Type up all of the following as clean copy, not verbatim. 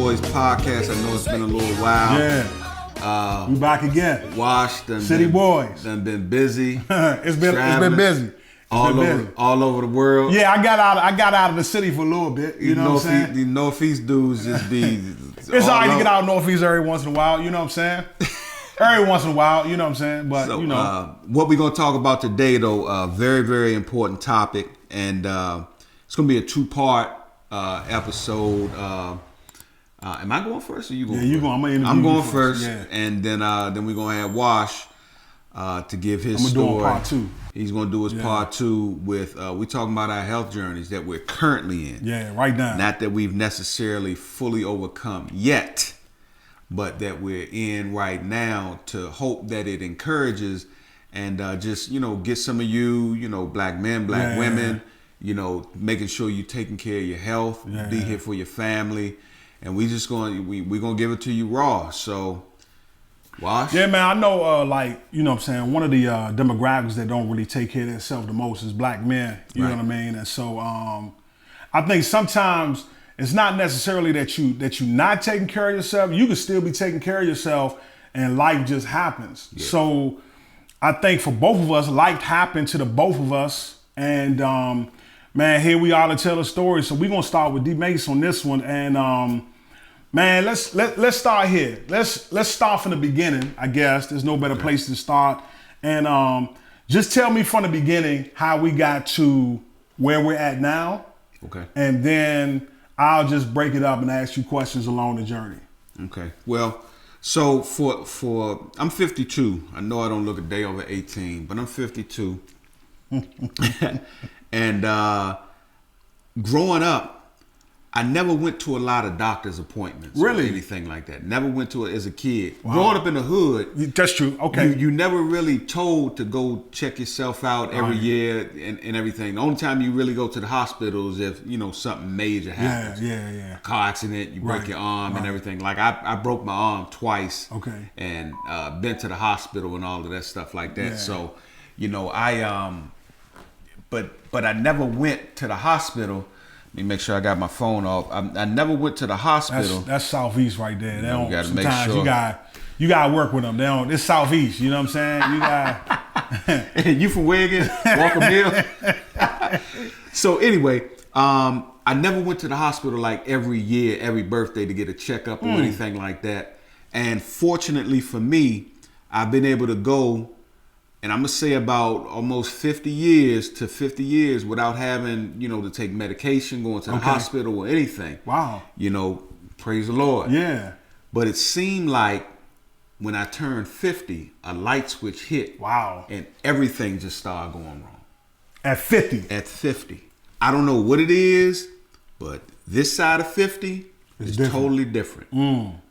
Boys podcast. I know it's been a little while. Yeah. We back again. Wash done City been, Boys. Done been busy. It's been busy. All over the world. Yeah, I got out of the city for a little bit. You know what I'm saying? The Northeast dudes just be. It's all right to get out of Northeast every once in a while. You know what I'm saying? Every once in a while. You know what I'm saying? But So, you know, what we're gonna talk about today, though, very very important topic, and it's gonna be a 2-part episode. Am I going first or you going? Yeah, you first? going. I'm gonna interview I'm going you first, yeah. and then we're gonna have Wash to give his I'm story. doing part 2. He's gonna do his part 2 with we talking about our health journeys that we're currently in. Yeah, right now. Not that we've necessarily fully overcome yet, but that we're in right now, to hope that it encourages and just get some of you black men, black women, making sure you're taking care of your health, be here for your family, and we're gonna give it to you raw. So Wash? Yeah, man, I know, you know what I'm saying, one of the demographics that don't really take care of themselves the most is black men, you know what I mean? And so I think sometimes it's not necessarily that you're not taking care of yourself. You can still be taking care of yourself and life just happens. Yeah. So I think for both of us, life happened to the both of us. And man, here we are to tell a story. So we're going to start with D Mace on this one. And man, let's start here. Let's start from the beginning, I guess. There's no better place to start. And just tell me from the beginning how we got to where we're at now. Okay. And then I'll just break it up and ask you questions along the journey. Okay. Well, so for I'm 52. I know I don't look a day over 18, but I'm 52. And growing up, I never went to a lot of doctor's appointments. Really? Or anything like that. Never went to it as a kid. Wow. Growing up in the hood. That's true. Okay. You never really told to go check yourself out every year and everything. The only time you really go to the hospital is if, something major happens. Yeah. A car accident, you break your arm and everything. Like I broke my arm twice. Okay. And been to the hospital and all of that stuff like that. Yeah. So, but I never went to the hospital. Let me make sure I got my phone off. I never went to the hospital. That's Southeast right there. They don't, gotta make sometimes sure. you gotta work with them. They don't. It's Southeast. You know what I'm saying? You got. You from where again? Walker Mill. So anyway, I never went to the hospital like every year, every birthday to get a checkup or anything like that. And fortunately for me, I've been able to go. And I'm going to say about almost 50 years without having, to take medication, going to the hospital or anything. Wow. Praise the Lord. Yeah. But it seemed like when I turned 50, a light switch hit. Wow. And everything just started going wrong. At 50? At 50. I don't know what it is, but this side of 50 is totally different.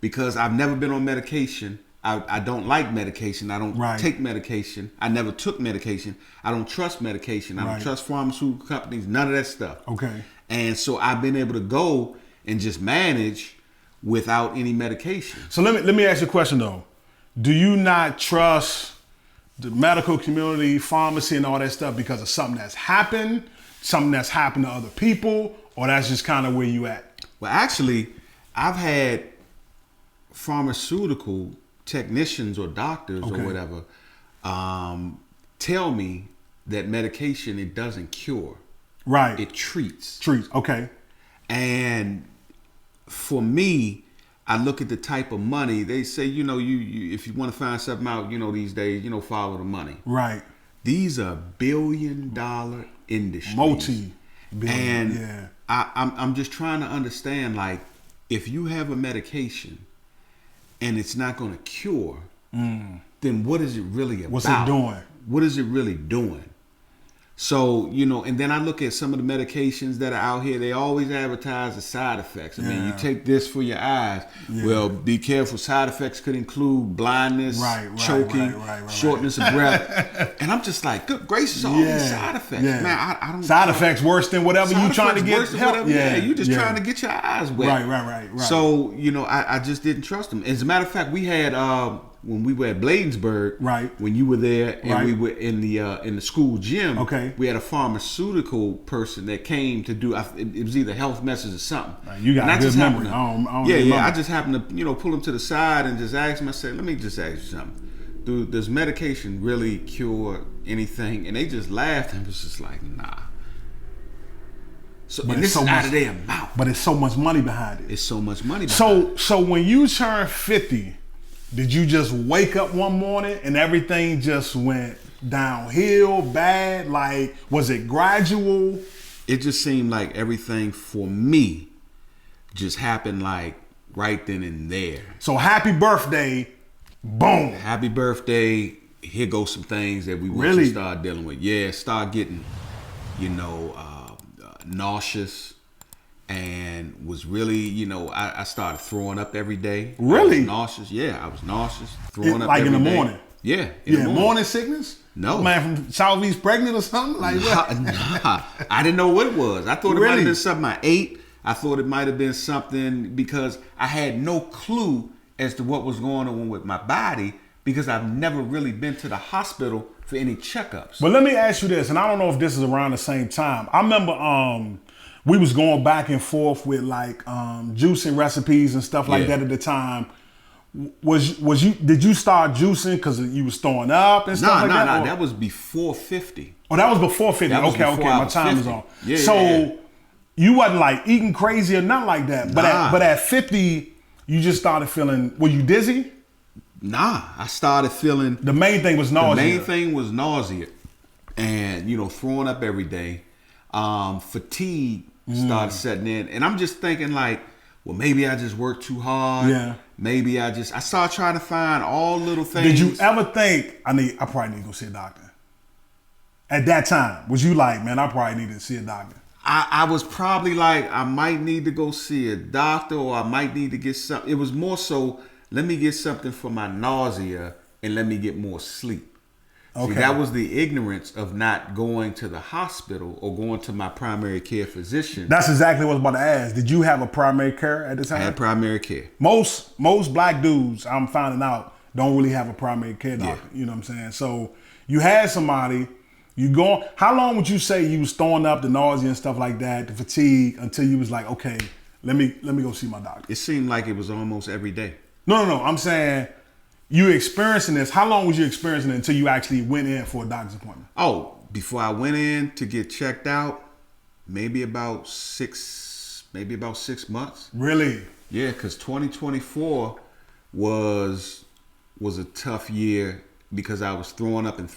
Because I've never been on medication. I don't like medication. I don't take medication. I never took medication. I don't trust medication. I don't trust pharmaceutical companies. None of that stuff. Okay. And so I've been able to go and just manage without any medication. So let me ask you a question though. Do you not trust the medical community, pharmacy, and all that stuff because of something that's happened to other people, or that's just kind of where you at? Well, actually, I've had pharmaceutical technicians or doctors or whatever tell me that medication, it doesn't cure. Right. It treats. Okay. And for me, I look at the type of money they say, you if you want to find something out, these days, follow the money. Right. These are billion-dollar industries. Multi-billion. And I'm just trying to understand, like, if you have a medication and it's not going to cure, then what is it really about? What's it doing? What is it really doing? So, and then I look at some of the medications that are out here. They always advertise the side effects. I mean, you take this for your eyes. Yeah. Well, be careful. Side effects could include blindness, choking, shortness of breath. And I'm just like, good gracious, all these side effects. Yeah. Man, I don't. Side effects worse than whatever you trying to get help. Yeah, you just trying to get your eyes wet. Right. So, I just didn't trust them. As a matter of fact, we had when we were at Bladensburg, Right. when you were there, and Right. we were in the school gym. Okay. We had a pharmaceutical person that came to do. It was either health message or something. You got And I good just memory. happened to- I don't yeah. remember. I just happened to pull him to the side and just ask him. I said, "Let me just ask you something. Does medication really cure anything?" And they just laughed and was just like, "Nah." So But and it's this so is out much- of their mouth. But it's so much money behind it. It's so much money. Behind it. So when you turned 50, did you just wake up one morning and everything just went downhill bad? Like, was it gradual? It just seemed like everything for me just happened like right then and there. So happy birthday, boom. Happy birthday. Here goes some things that we want Really? to start dealing with. Yeah, start getting, nauseous, and was really, I started throwing up every day. Really? I was nauseous. Yeah, I was nauseous, throwing up Like in every the day. morning? Yeah, Yeah, morning sickness? No. Man from Southeast pregnant or something? Like what? Nah, I didn't know what it was. I thought it might Really? have been something I ate. I thought it might have been something because I had no clue as to what was going on with my body because I've never really been to the hospital for any checkups. But let me ask you this, and I don't know if this is around the same time. I remember we was going back and forth with like juicing recipes and stuff like Yeah. that at the time. Did you start juicing because you was throwing up and stuff like that? Nah. Or- That was before 50. Oh, that was before 50. That was Okay, before I my was time is 50. on. Yeah, so yeah. you wasn't like eating crazy or nothing like that. Nah. But at 50, you just started feeling, were you dizzy? Nah, I started feeling The main thing was nausea. The main thing was nausea, and throwing up every day. Fatigue started setting in, and I'm just thinking like, well, maybe I just worked too hard. Yeah. Maybe I started trying to find all little things. Did you ever think, I probably need to go see a doctor? At that time, was you like, man, I probably need to see a doctor? I was probably like, I might need to go see a doctor, or I might need to get something. It was more so, let me get something for my nausea and let me get more sleep. Okay. See, that was the ignorance of not going to the hospital or going to my primary care physician. That's exactly what I was about to ask. Did you have a primary care at the I time? had primary care. Most black dudes, I'm finding out, don't really have a primary care doctor. You know what I'm saying? So you had somebody, how long would you say you was throwing up the nausea and stuff like that, the fatigue, until you was like, okay, let me go see my doctor? It seemed like it was almost every day. No. I'm saying you experiencing this. How long was you experiencing it until you actually went in for a doctor's appointment? Oh, before I went in to get checked out, maybe about 6 months. Really? Yeah, because 2024 was a tough year because I was throwing up, and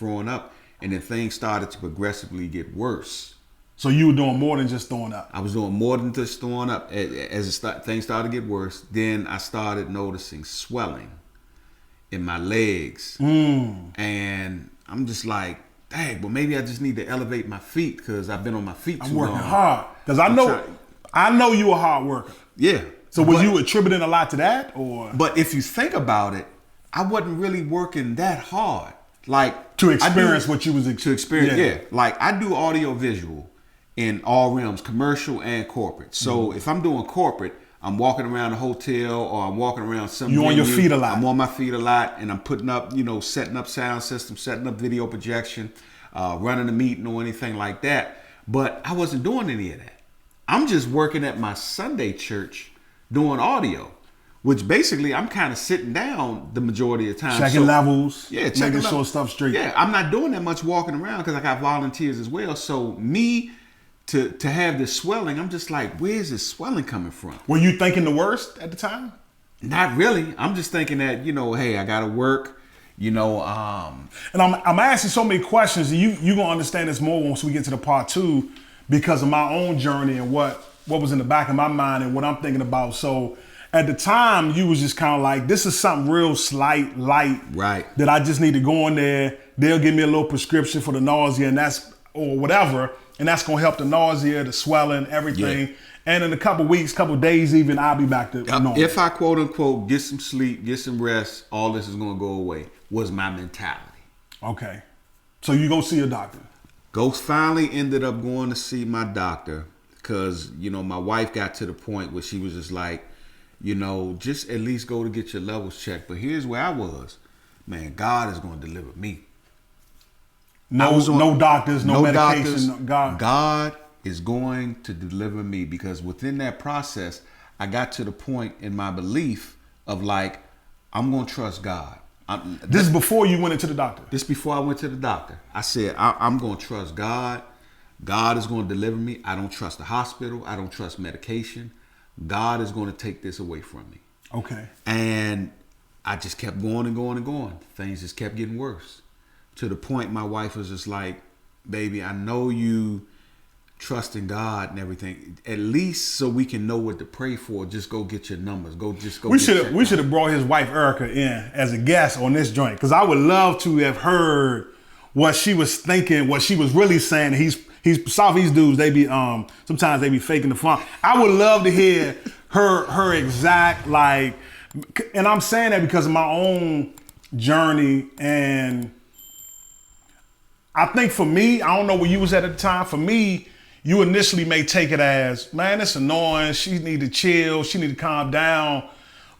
then things started to progressively get worse. So you were doing more than just throwing up? I was doing more than just throwing up. As things started to get worse, then I started noticing swelling in my legs. And I'm just like, dang, well, maybe I just need to elevate my feet because I've been on my feet too I'm working long. hard. Because I know you a hard worker. Yeah. So was you attributing a lot to that, or But if you think about it, I wasn't really working that hard. Like to experience what you was to experience? Yeah. Like I do audio visual in all realms, commercial and corporate. So if I'm doing corporate, I'm walking around a hotel or I'm walking around some. You on your feet a lot. I'm on my feet a lot, and I'm putting up, setting up sound system, setting up video projection, running a meeting or anything like that. But I wasn't doing any of that. I'm just working at my Sunday church doing audio, which basically I'm kind of sitting down the majority of the time. checking levels, Yeah, making sure stuff straight. Yeah, I'm not doing that much walking around because I got volunteers as well. So me to have this swelling, I'm just like, where's this swelling coming from? Were you thinking the worst at the time? Not really. I'm just thinking that, hey, I gotta work, And I'm asking so many questions, and you gonna understand this more once we get to the part 2 because of my own journey and what was in the back of my mind and what I'm thinking about. So at the time, you was just kind of like, this is something real light, Right. that I just need to go in there. They'll give me a little prescription for the nausea or whatever, and that's gonna help the nausea, the swelling, everything. Yeah. And in a couple weeks, couple days even, I'll be back to normal. If I quote unquote get some sleep, get some rest, all this is gonna go away, was my mentality. Okay. So you go see a doctor. Ghost finally ended up going to see my doctor because, my wife got to the point where she was just like, just at least go to get your levels checked. But here's where I was. man, God is going to deliver me. No doctors, no medication. Doctors. God is going to deliver me, because within that process, I got to the point in my belief of like, I'm going to trust God. This is before you went into the doctor. This before I went to the doctor. I said, I'm going to trust God. God is going to deliver me. I don't trust the hospital. I don't trust medication. God is going to take this away from me. Okay. And I just kept going and going and going. Things just kept getting worse. To the point my wife was just like, baby, I know you trust in God and everything. At least so we can know what to pray for, just go get your numbers. We should have brought his wife Erica in as a guest on this joint, because I would love to have heard what she was thinking, what she was really saying. He's Southeast dudes, they be sometimes they be faking the funk. I would love to hear her exact, like, and I'm saying that because of my own journey. And I think for me, I don't know where you was at the time. For me, you initially may take it as, man, it's annoying. She need to chill. She need to calm down.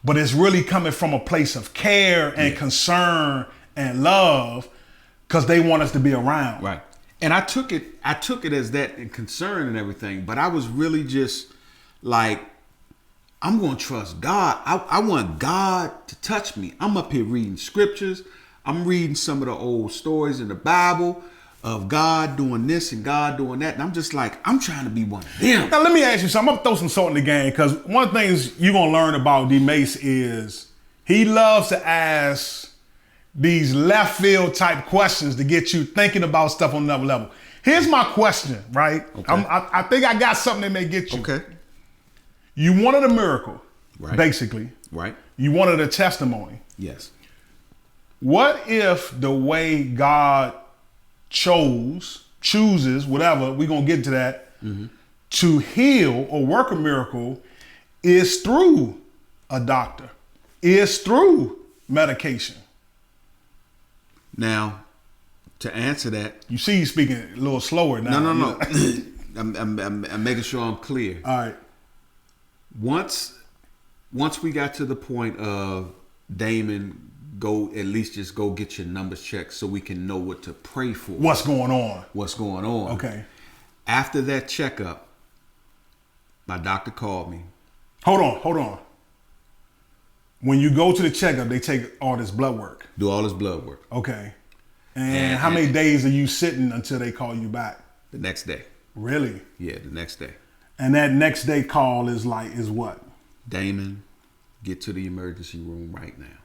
But it's really coming from a place of care and concern and love, because they want us to be around. Right. And I took it as that and concern and everything. But I was really just like, I'm going to trust God. I want God to touch me. I'm up here reading scriptures. I'm reading some of the old stories in the Bible of God doing this and God doing that. And I'm just like, I'm trying to be one of them. Now, let me ask you something. I'm going to throw some salt in the game, because one of the things you're going to learn about D Mace is he loves to ask these left field type questions to get you thinking about stuff on another level. Here's my question, right? Okay. I think I got something that may get you. Okay. You wanted a miracle, Right. basically. Right. You wanted a testimony. Yes. What if the way God chooses, whatever, we're going to get to that, to heal or work a miracle is through a doctor, is through medication? Now, to answer that, You see, you speaking a little slower now. no. I'm making sure I'm clear. All right. Once we got to the point of Damon, at least just go get your numbers checked so we can know what to pray for. What's going on? What's going on? Okay. After that checkup, my doctor called me. Hold on. When you go to the checkup, they take all this blood work. Do all his blood work. Okay. And how many days are you sitting until they call you back? The next day. Really? Yeah, the next day. And that next day call is what? Damon, get to the emergency room right now.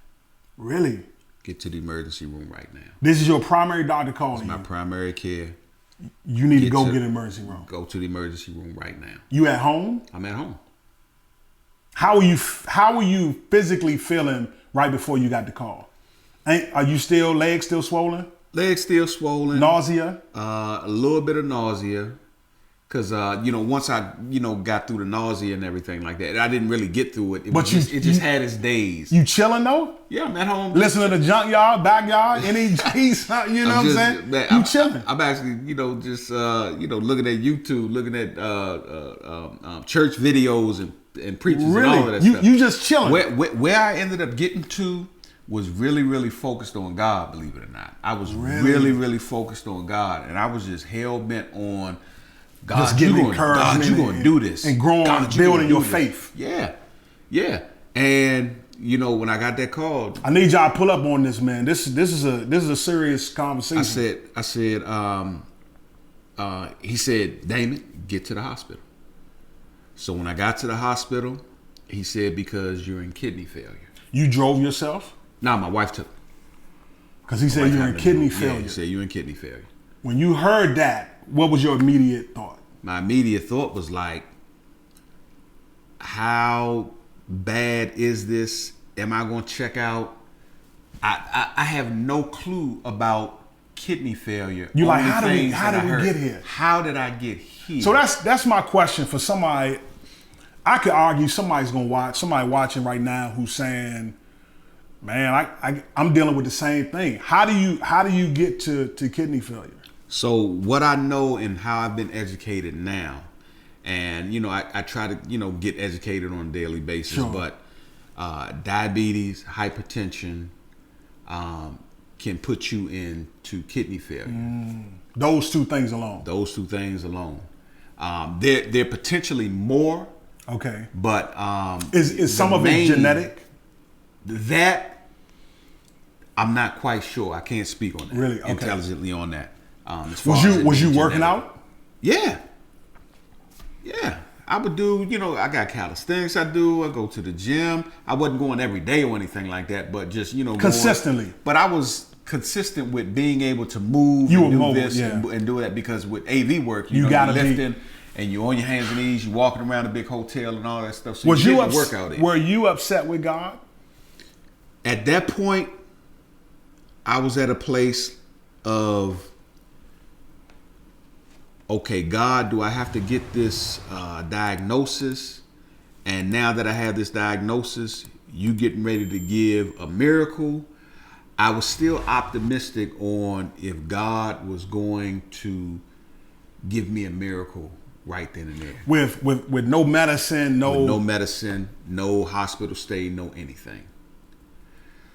Really? Get to the emergency room right now. This is your primary doctor calling My you. primary care. You need to go get an emergency room. Go to the emergency room right now. You at home? I'm at home. How are you physically feeling right before you got the call? Are you legs still swollen? Legs still swollen. Nausea? A little bit of nausea. Because, once I, got through the nausea and everything like that, I didn't really get through it. It just had its days. You chilling though? Yeah, I'm at home. Listen to the Junkyard, Backyard, NEGs, you know what I'm saying? Man, you chilling. I'm actually, just looking at YouTube, looking at church videos and preachers and all of that stuff. You just chilling. Where I ended up getting to was really, really focused on God, believe it or not. I was really, really focused on God. And I was just hell-bent on God, just getting God, you're going to do this. And growing, God, building your faith. Yeah. Yeah. And, when I got that call, I need y'all to pull up on this, man. This is a serious conversation. I said, he said, Damon, get to the hospital. So when I got to the hospital, he said, because you're in kidney failure. You drove yourself? Nah, my wife took me. Because he said you're in kidney failure. Yeah, he said you're in kidney failure. When you heard that, what was your immediate thought? My immediate thought was like, how bad is this? Am I going to check out? I have no clue about kidney failure. You like, how did we get here? How did I get here? So that's my question for somebody. I could argue somebody watching right now who's saying, man, I'm dealing with the same thing. How do you get to kidney failure? So what I know and how I've been educated now, and I try to get educated on a daily basis, sure. But diabetes, hypertension, can put you into kidney failure. Those two things alone. Those two things alone. They're potentially more, Okay. but Is some of it genetic? That I'm not quite sure. I can't speak on that. Really? Okay. Intelligently on that. As far as it Was you being working genetic. out? Yeah. I would do, I got calisthenics I do. I go to the gym. I wasn't going every day or anything like that, but just, Consistently. But I was consistent with being able to move You and were do mobile, this yeah. and do that, because with AV work, You you're gotta be- lifting and you're on your hands and knees, you're walking around a big hotel and all that stuff. So Was you you get the workout in. Were you upset with God? At that point, I was at a place of, okay, God, do I have to get this diagnosis? And now that I have this diagnosis, you getting ready to give a miracle? I was still optimistic on if God was going to give me a miracle right then and there. With no medicine, With no medicine, no hospital stay, no anything.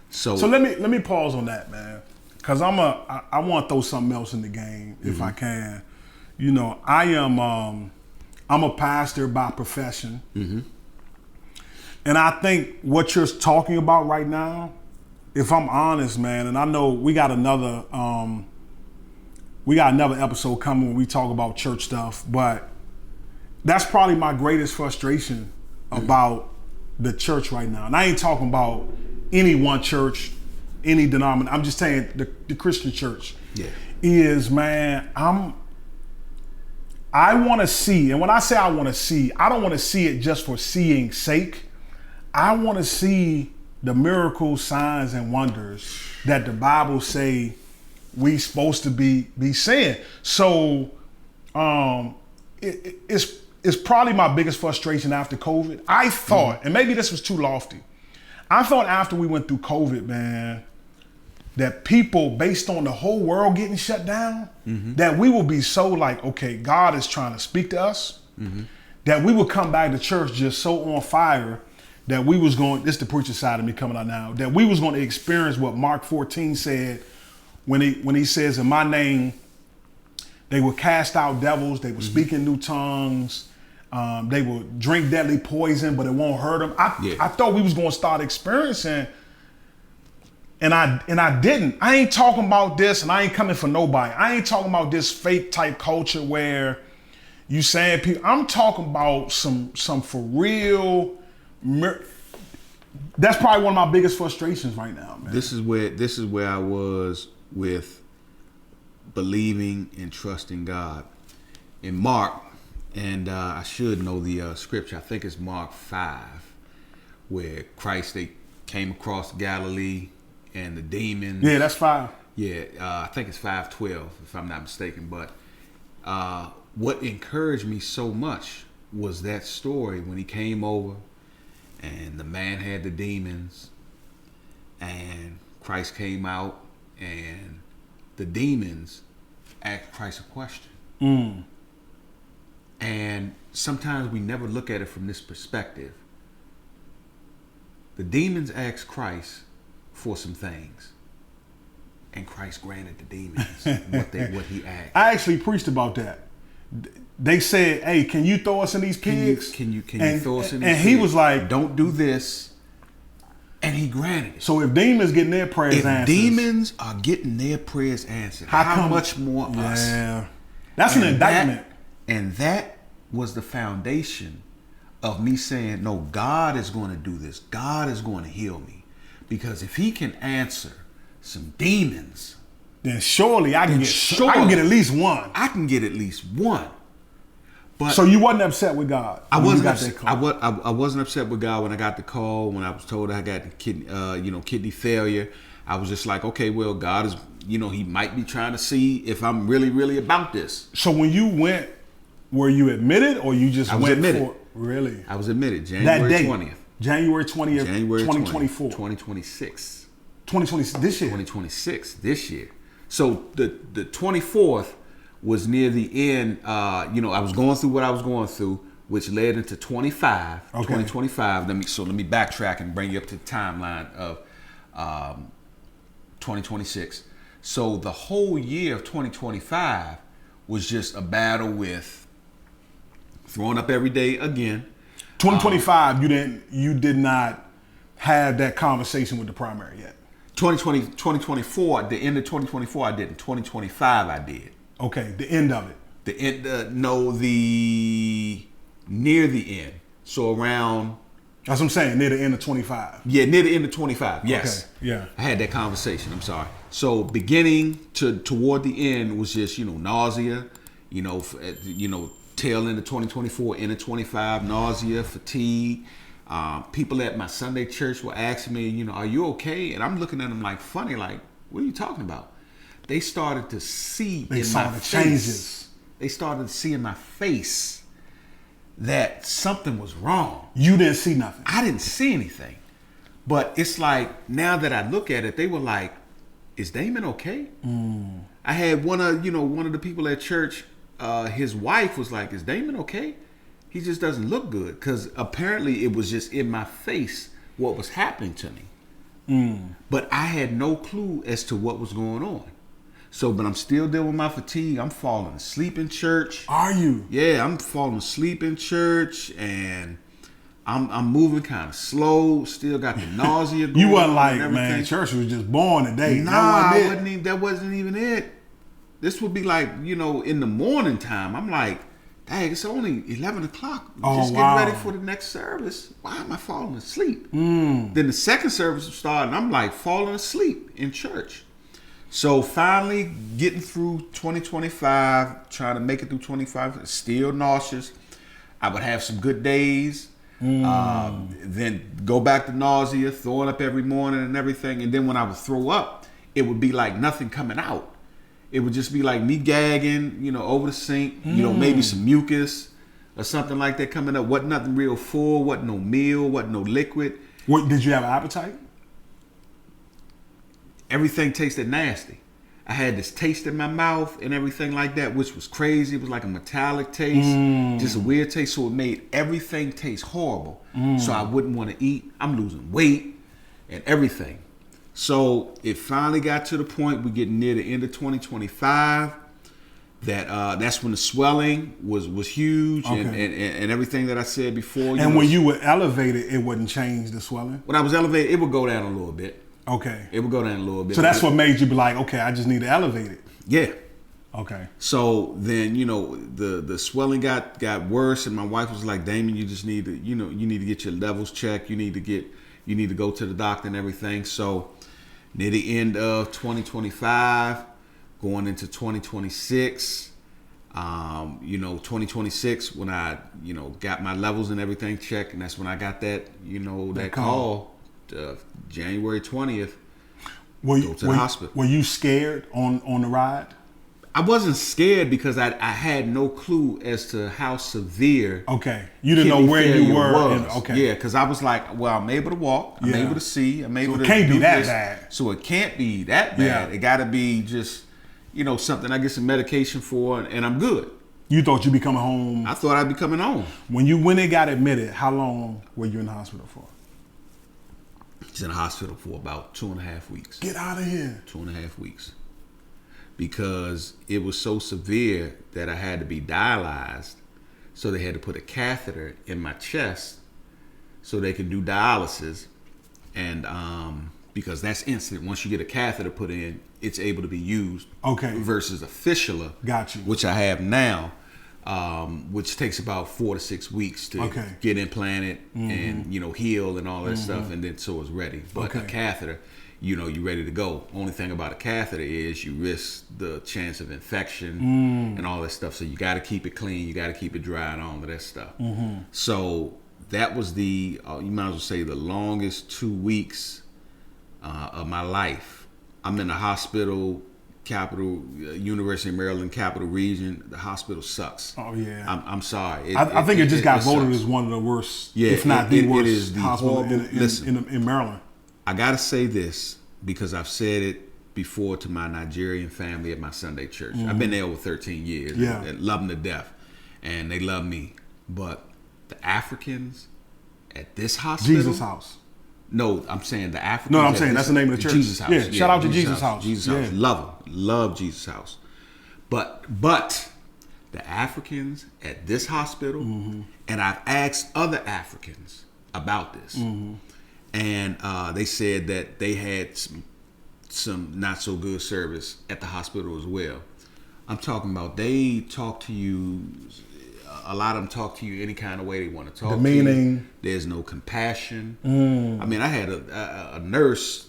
So So let me pause on that, man, because I want to throw something else in the game if I can. I'm a pastor by profession, and I think what you're talking about right now, if I'm honest, man, and I know we got another episode coming when we talk about church stuff, but that's probably my greatest frustration about the church right now. And I ain't talking about any one church, any denomination. I'm just saying the Christian church. Yeah. Is, man, I want to see, and when I say I want to see, I don't want to see it just for seeing sake. I want to see the miracles, signs, and wonders that the Bible say we supposed to be seeing. So, it's probably my biggest frustration after COVID. I thought, and maybe this was too lofty, I thought after we went through COVID, man, that people, based on the whole world getting shut down, that we will be so like, okay, God is trying to speak to us, that we would come back to church just so on fire that we was going, this is the preacher side of me coming out now, that we was going to experience what Mark 14 said when he says, in my name, they will cast out devils, they will speak in new tongues, they will drink deadly poison, but it won't hurt them. I thought we was going to start experiencing. And I didn't. I ain't talking about this, and I ain't coming for nobody. I ain't talking about this fake type culture where you saying people. I'm talking about some for real. That's probably one of my biggest frustrations right now, man. This is where I was with believing and trusting God. In Mark, and I should know the scripture. I think it's Mark 5, where Christ, they came across Galilee. And the demons. Yeah, that's 5. Yeah, I think it's 5:12, if I'm not mistaken. But what encouraged me so much was that story when he came over and the man had the demons and Christ came out and the demons asked Christ a question. And sometimes we never look at it from this perspective. The demons asked Christ for some things, and Christ granted the demons what he asked. I actually preached about that. They said, "Hey, can you throw us in these pigs? Can you throw us in these and pigs?" he was like, "Don't do this," and he granted it. So if demons getting their prayers answered, demons are getting their prayers answered, how much more us? Yeah, that's an indictment. And that was the foundation of me saying, "No, God is going to do this. God is going to heal me." Because if he can answer some demons, then surely I can get at least one. I can get at least one. But so you wasn't upset with God? I wasn't upset with God when I got the call, when I was told I got kidney failure. I was just like, okay, well, God is, he might be trying to see if I'm really, really about this. So when you went, were you admitted or you just went admitted. Really? I was admitted January 20th. January 20th, 2024. 2026. 2026, this year. 2026, this year. So the 24th was near the end. I was going through what I was going through, which led into 2025. Let me backtrack and bring you up to the timeline of 2026. So the whole year of 2025 was just a battle with throwing up every day again. 2025, you did not have that conversation with the primary yet. 2024, the end of 2024, I didn't. 2025, I did. Okay, the end of it. The end, no, the near the end. So around. That's what I'm saying, near the end of 25. Yeah, near the end of 25. Yes. Okay, yeah. I had that conversation. I'm sorry. So beginning toward the end was just nausea. Tail end of 2024, end of 25, nausea, fatigue. People at my Sunday church were asking me, are you okay? And I'm looking at them like funny, like, what are you talking about? They started to see They in saw my the face. changes. They started to see in my face that something was wrong. You didn't see nothing. I didn't see anything. But it's like, now that I look at it, they were like, is Damon okay? I had one of the people at church, his wife was like, is Damon okay? He just doesn't look good. Because apparently it was just in my face what was happening to me. But I had no clue as to what was going on. So, but I'm still dealing with my fatigue. I'm falling asleep in church. Are you? Yeah, I'm falling asleep in church, and I'm moving kind of slow. Still got the nausea going. You wasn't on like, and everything. man, church was just born today. Nah, that wasn't even it. This would be like, in the morning time. I'm like, dang, it's only 11 o'clock. We're just getting ready for the next service. Why am I falling asleep? Then the second service started, and I'm like falling asleep in church. So finally getting through 2025, trying to make it through 25, still nauseous. I would have some good days. Then go back to nausea, throwing up every morning and everything. And then when I would throw up, it would be like nothing coming out. It would just be like me gagging, over the sink, maybe some mucus or something like that coming up. Wasn't nothing real full, wasn't no meal, wasn't no liquid. What, did you have an appetite? Everything tasted nasty. I had this taste in my mouth and everything like that, which was crazy. It was like a metallic taste, just a weird taste. So it made everything taste horrible. So I wouldn't want to eat. I'm losing weight and everything. So it finally got to the point, we're getting near the end of 2025, that's when the swelling was huge. Okay. and everything that I said before. And when you were elevated, it wouldn't change the swelling? When I was elevated, it would go down a little bit. Okay. It would go down a little bit. So that's what made you be like, okay, I just need to elevate it. Yeah. Okay. So then, the swelling got worse, and my wife was like, Damon, you just need to, you need to get your levels checked. You need to go to the doctor and everything. So near the end of 2025, going into 2026, 2026 when I, got my levels and everything checked, and that's when I got that, that call. January 20th, go to the hospital. Were you scared on the ride? I wasn't scared because I had no clue as to how severe. Okay, you didn't know where you were. Okay, yeah, because I was like, well, I'm able to walk, I'm able to see, I'm able to. It can't be that this. bad. So it can't be that bad. Yeah. It got to be just, something I get some medication for, and I'm good. You thought you'd be coming home? I thought I'd be coming home. When they got admitted, how long were you in the hospital for? He's in the hospital for about 2.5 weeks. Get out of here. 2.5 weeks. Because it was so severe that I had to be dialyzed. So they had to put a catheter in my chest so they could do dialysis. And because that's instant. Once you get a catheter put in, it's able to be used. Okay. Versus a fistula. Got you. Which I have now. Which takes about 4 to 6 weeks to get implanted and heal and all that stuff, and then so it's ready. But a catheter, you're ready to go. Only thing about a catheter is you risk the chance of infection and all that stuff. So you got to keep it clean, you got to keep it dry and all of that stuff. So that was you might as well say the longest 2 weeks of my life. I'm in the hospital. University of Maryland Capital Region. The hospital sucks. Oh yeah. I'm sorry. I think it just got voted as one of the worst, if not the worst, it is the hospital in Maryland. I gotta say this because I've said it before to my Nigerian family at my Sunday church. I've been there over 13 years. Yeah. And love them to death, and they love me. But the Africans at this hospital, Jesus House. No, I'm saying the Africans. No, I'm saying that's the name of the church. Jesus House. Yeah, shout out to Jesus House. Jesus Yeah. House. Love Jesus House. But the Africans at this hospital, and I've asked other Africans about this, and they said that they had some not so good service at the hospital as well. I'm talking about they talk to you. A lot of them talk to you any kind of way they want to talk Demeaning. to you. There's no compassion. I mean, I had a nurse,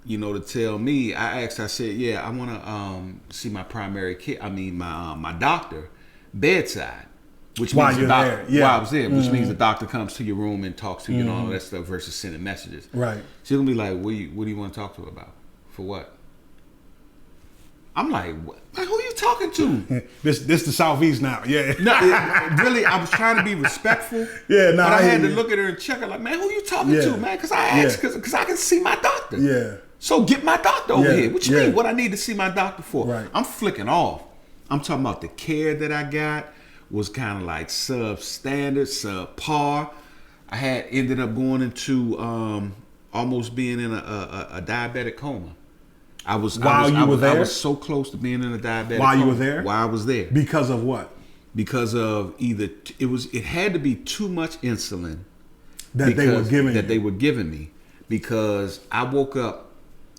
to tell me. I asked. I said, "Yeah, I want to see my primary care. I mean, my doctor bedside." Which While means you're there, yeah. While I was there, which means the doctor comes to your room and talks to you and all that stuff versus sending messages. Right. She's gonna be like, "What do you want to talk to her about? For what?" I'm like, "What? Man, who are you talking to?" This the Southeast now. Yeah. No, really, I was trying to be respectful. Yeah, no, but I had to hear you. look at her and check her. Like, man, who you talking Yeah. to, man? Because I asked, Yeah. because I can see my doctor. Yeah. So get my doctor over Yeah, here. What you yeah. mean? What I need to see my doctor for? Right. I'm flicking off. I'm talking about the care that I got was kind of like substandard, subpar. I had ended up going into almost being in a diabetic coma. I was so close to being in a diabetic coma. While you were there? While I was there. Because of what? Because of it had to be too much insulin That they were giving you. they were giving me, because I woke up,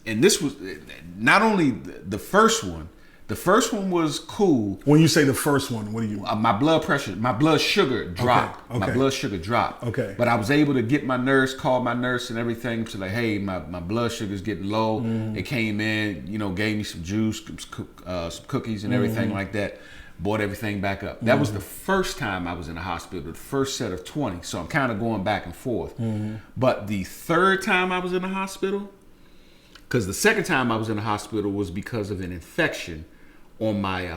and this was not only the first one. The first one was cool. When you say the first one, what do you? My blood sugar dropped. Okay. My blood sugar dropped. Okay. But I was able to get call my nurse and everything to like, hey, my blood sugar's getting low. They came in, gave me some juice, some cookies and everything like that. Brought everything back up. That was the first time I was in the hospital, the first set of 20. So I'm kind of going back and forth. But the third time I was in the hospital, because the second time I was in the hospital was because of an infection on my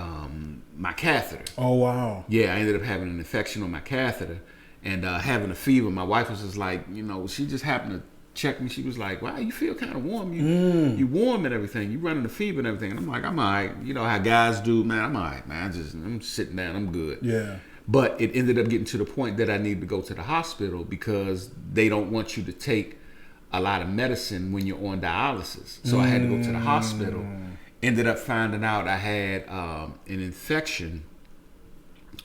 my catheter. Oh wow! Yeah, I ended up having an infection on my catheter and having a fever. My wife was just like, she just happened to check me. She was like, "Wow, you feel kind of warm. You warm and everything. You running a fever and everything." And I'm like, "I'm all right. You know how guys do, man. I'm all right, man. I'm sitting down. I'm good." Yeah. But it ended up getting to the point that I needed to go to the hospital because they don't want you to take a lot of medicine when you're on dialysis. So I had to go to the hospital. Ended up finding out I had an infection.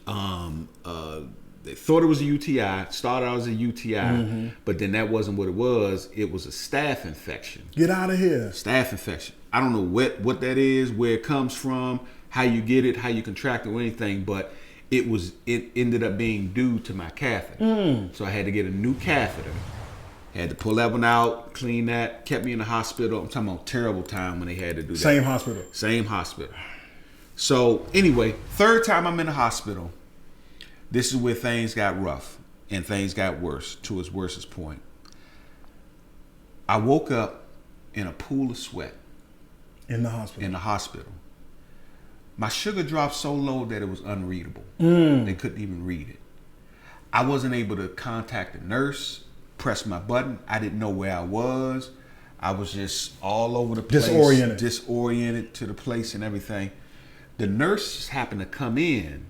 They thought it was a UTI. Started out as a UTI, but then that wasn't what it was. It was a staph infection. Get out of here. Staph infection. I don't know what that is, where it comes from, how you get it, how you contract it, or anything, but it ended up being due to my catheter. So I had to get a new catheter. Had to pull that one out, clean that, kept me in the hospital. I'm talking about terrible time when they had to do that. Same hospital. Same hospital. So anyway, third time I'm in the hospital, this is where things got rough and things got worse to its worstest point. I woke up in a pool of sweat. In the hospital. In the hospital. My sugar dropped so low that it was unreadable. They couldn't even read it. I wasn't able to contact the nurse, press my button. I didn't know where I was. I was just all over the place. Disoriented to the place and everything. The nurse just happened to come in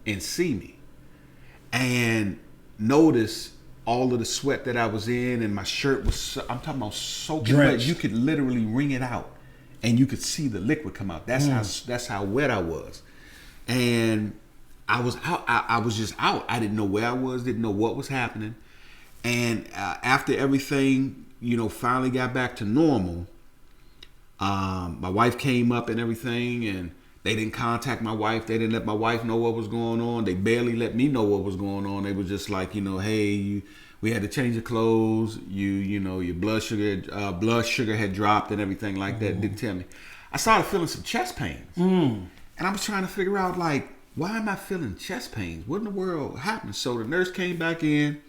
and see me and notice all of the sweat that I was in, and my shirt was, I'm talking about soaking wet. You could literally wring it out and you could see the liquid come out. That's how wet I was. And I was out. I was just out. I didn't know where I was, didn't know what was happening. And after everything, finally got back to normal, my wife came up and everything, and they didn't contact my wife. They didn't let my wife know what was going on. They barely let me know what was going on. They were just like, hey, we had to change your clothes. Your blood sugar had dropped and everything like that. Didn't tell me. I started feeling some chest pains, and I was trying to figure out, like, why am I feeling chest pains? What in the world happened? So the nurse came back in.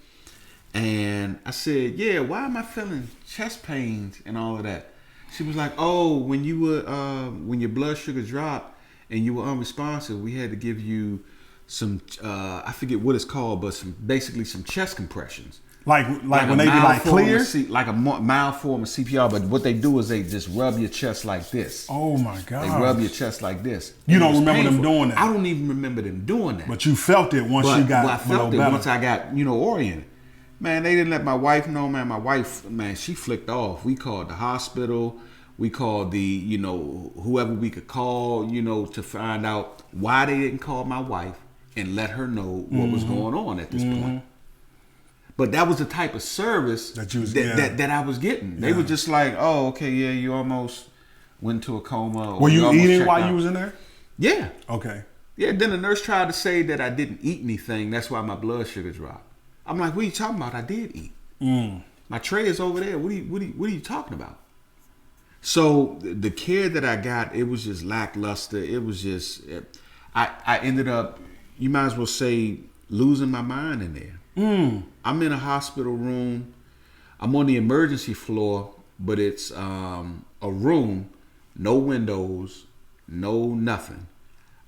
And I said, yeah, why am I feeling chest pains and all of that? She was like, oh, when your blood sugar dropped and you were unresponsive, we had to give you some, I forget what it's called, but basically some chest compressions. Like when they be like clear? Like a mild form of CPR, but what they do is they just rub your chest like this. Oh my God. They rub your chest like this. You don't remember them doing that? I don't even remember them doing that. But you felt it once you got I felt it better. once I got, oriented. Man, they didn't let my wife know, man. My wife, man, she flicked off. We called the hospital. We called the, whoever we could call, to find out why they didn't call my wife and let her know what was going on at this point. But that was the type of service that I was getting. They were just like, oh, okay, yeah, you almost went to a coma. Or were you eating while out. you was in there? Yeah. Okay. Yeah, then the nurse tried to say that I didn't eat anything. That's why my blood sugar dropped. I'm like, what are you talking about? I did eat. My tray is over there. What are you talking about? So the care that I got, it was just lackluster. It was just, I ended up, you might as well say, losing my mind in there. I'm in a hospital room. I'm on the emergency floor, but it's a room, no windows, no nothing.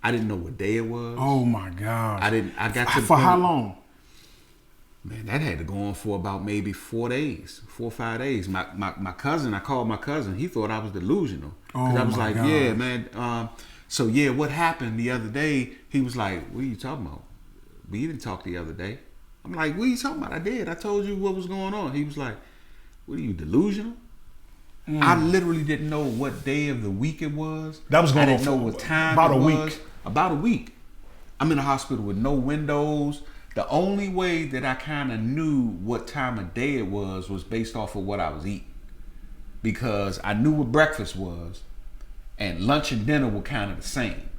I didn't know what day it was. Oh my God! I got to for how long? Man, that had to go on for about maybe 4 days, 4 or 5 days. My cousin, I called my cousin. He thought I was delusional because I was like, God. yeah, man. So yeah, what happened the other day? He was like, what are you talking about? We didn't talk the other day. I'm like, what are you talking about? I did. I told you what was going on. He was like, what are you, delusional? I literally didn't know what day of the week it was. That was going on. I didn't know what time about it a was. week. About a week. I'm in a hospital with no windows. The only way that I kind of knew what time of day it was based off of what I was eating. Because I knew what breakfast was, and lunch and dinner were kind of the same.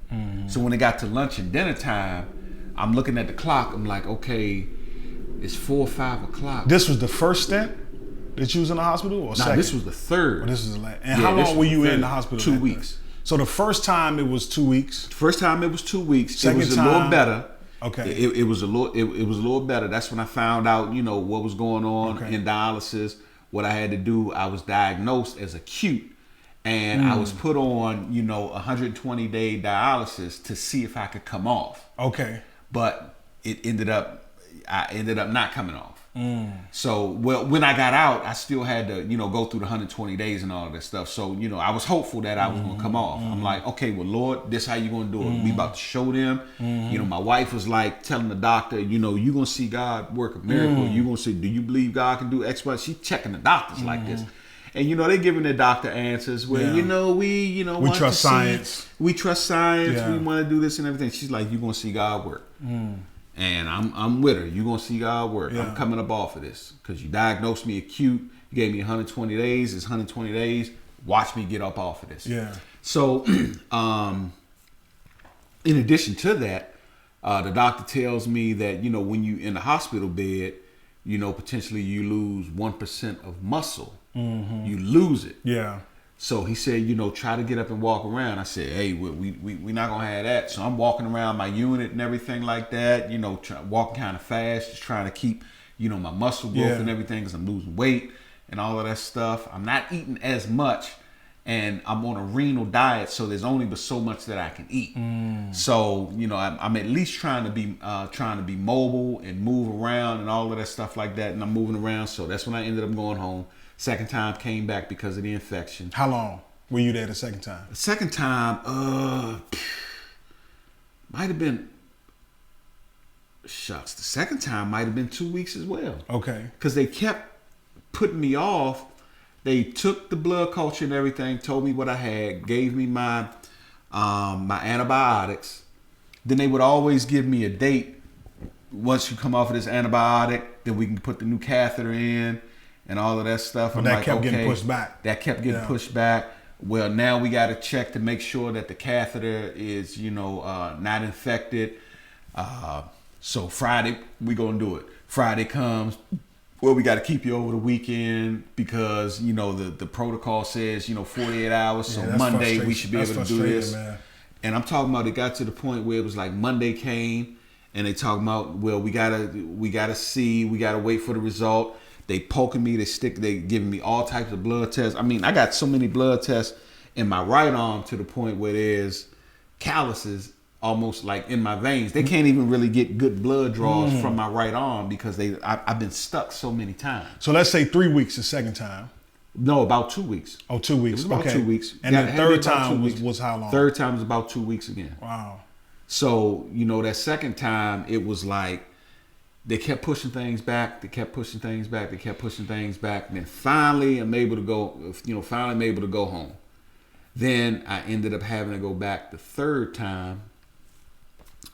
So when it got to lunch and dinner time, I'm looking at the clock. I'm like, okay, it's 4 or 5 o'clock. This was the first stint that you was in the hospital, or second? This was the third. Oh, this is the last. And how long were you in the hospital? 2 weeks. So the first time it was 2 weeks. First time it was 2 weeks. Second it was time, a little better. Okay. It was a little better. That's when I found out, what was going on in dialysis. What I had to do, I was diagnosed as acute, and I was put on, 120-day dialysis to see if I could come off. Okay. But I ended up not coming off. So, when I got out, I still had to, go through the 120 days and all of that stuff. So, I was hopeful that I was going to come off. I'm like, okay, well, Lord, this how you going to do it. We about to show them. My wife was like telling the doctor, you going to see God work a miracle. You going to say, do you believe God can do X, Y? She's checking the doctors like this. And, they giving the doctor answers where, we trust science. We trust science. Yeah. We want to do this and everything. She's like, you're going to see God work. And I'm with her. You're going to see God work. Yeah. I'm coming up off of this because you diagnosed me acute. You gave me 120 days. It's 120 days. Watch me get up off of this. Yeah. So, in addition to that, the doctor tells me that, when you in the hospital bed, potentially you lose 1% of muscle. You lose it. Yeah. So he said, try to get up and walk around. I said, hey, we're not going to have that. So I'm walking around my unit and everything like that, walking kind of fast, just trying to keep, my muscle growth and everything because I'm losing weight and all of that stuff. I'm not eating as much, and I'm on a renal diet, so there's only but so much that I can eat. So, I'm at least trying to be mobile and move around and all of that stuff like that, and I'm moving around. So that's when I ended up going home. Second time came back because of the infection. How long were you there the second time? The second time, might have been, shucks. The second time might have been 2 weeks as well. Okay. Because they kept putting me off. They took the blood culture and everything, told me what I had, gave me my my antibiotics. Then they would always give me a date. Once you come off of this antibiotic, then we can put the new catheter in. And all of that stuff. But that kept getting pushed back. That kept getting pushed back. Well, now we got to check to make sure that the catheter is, not infected. So Friday, we going to do it. Friday comes. Well, we got to keep you over the weekend because, the protocol says, 48 hours. So Monday, we should be able to do this. Man. And I'm talking about it got to the point where it was like Monday came and they talking about, well, we got to see, we got to wait for the result. They poking me, they giving me all types of blood tests. I mean, I got so many blood tests in my right arm to the point where there's calluses almost like in my veins. They can't even really get good blood draws from my right arm because I've been stuck so many times. So let's say 3 weeks the second time. No, about 2 weeks. Oh, 2 weeks. It was about 2 weeks. And the third time was how long? Third time was about 2 weeks again. Wow. So, that second time, it was like, they kept pushing things back. They kept pushing things back. They kept pushing things back. And then finally, I'm able to go. Finally, I'm able to go home. Then I ended up having to go back the third time.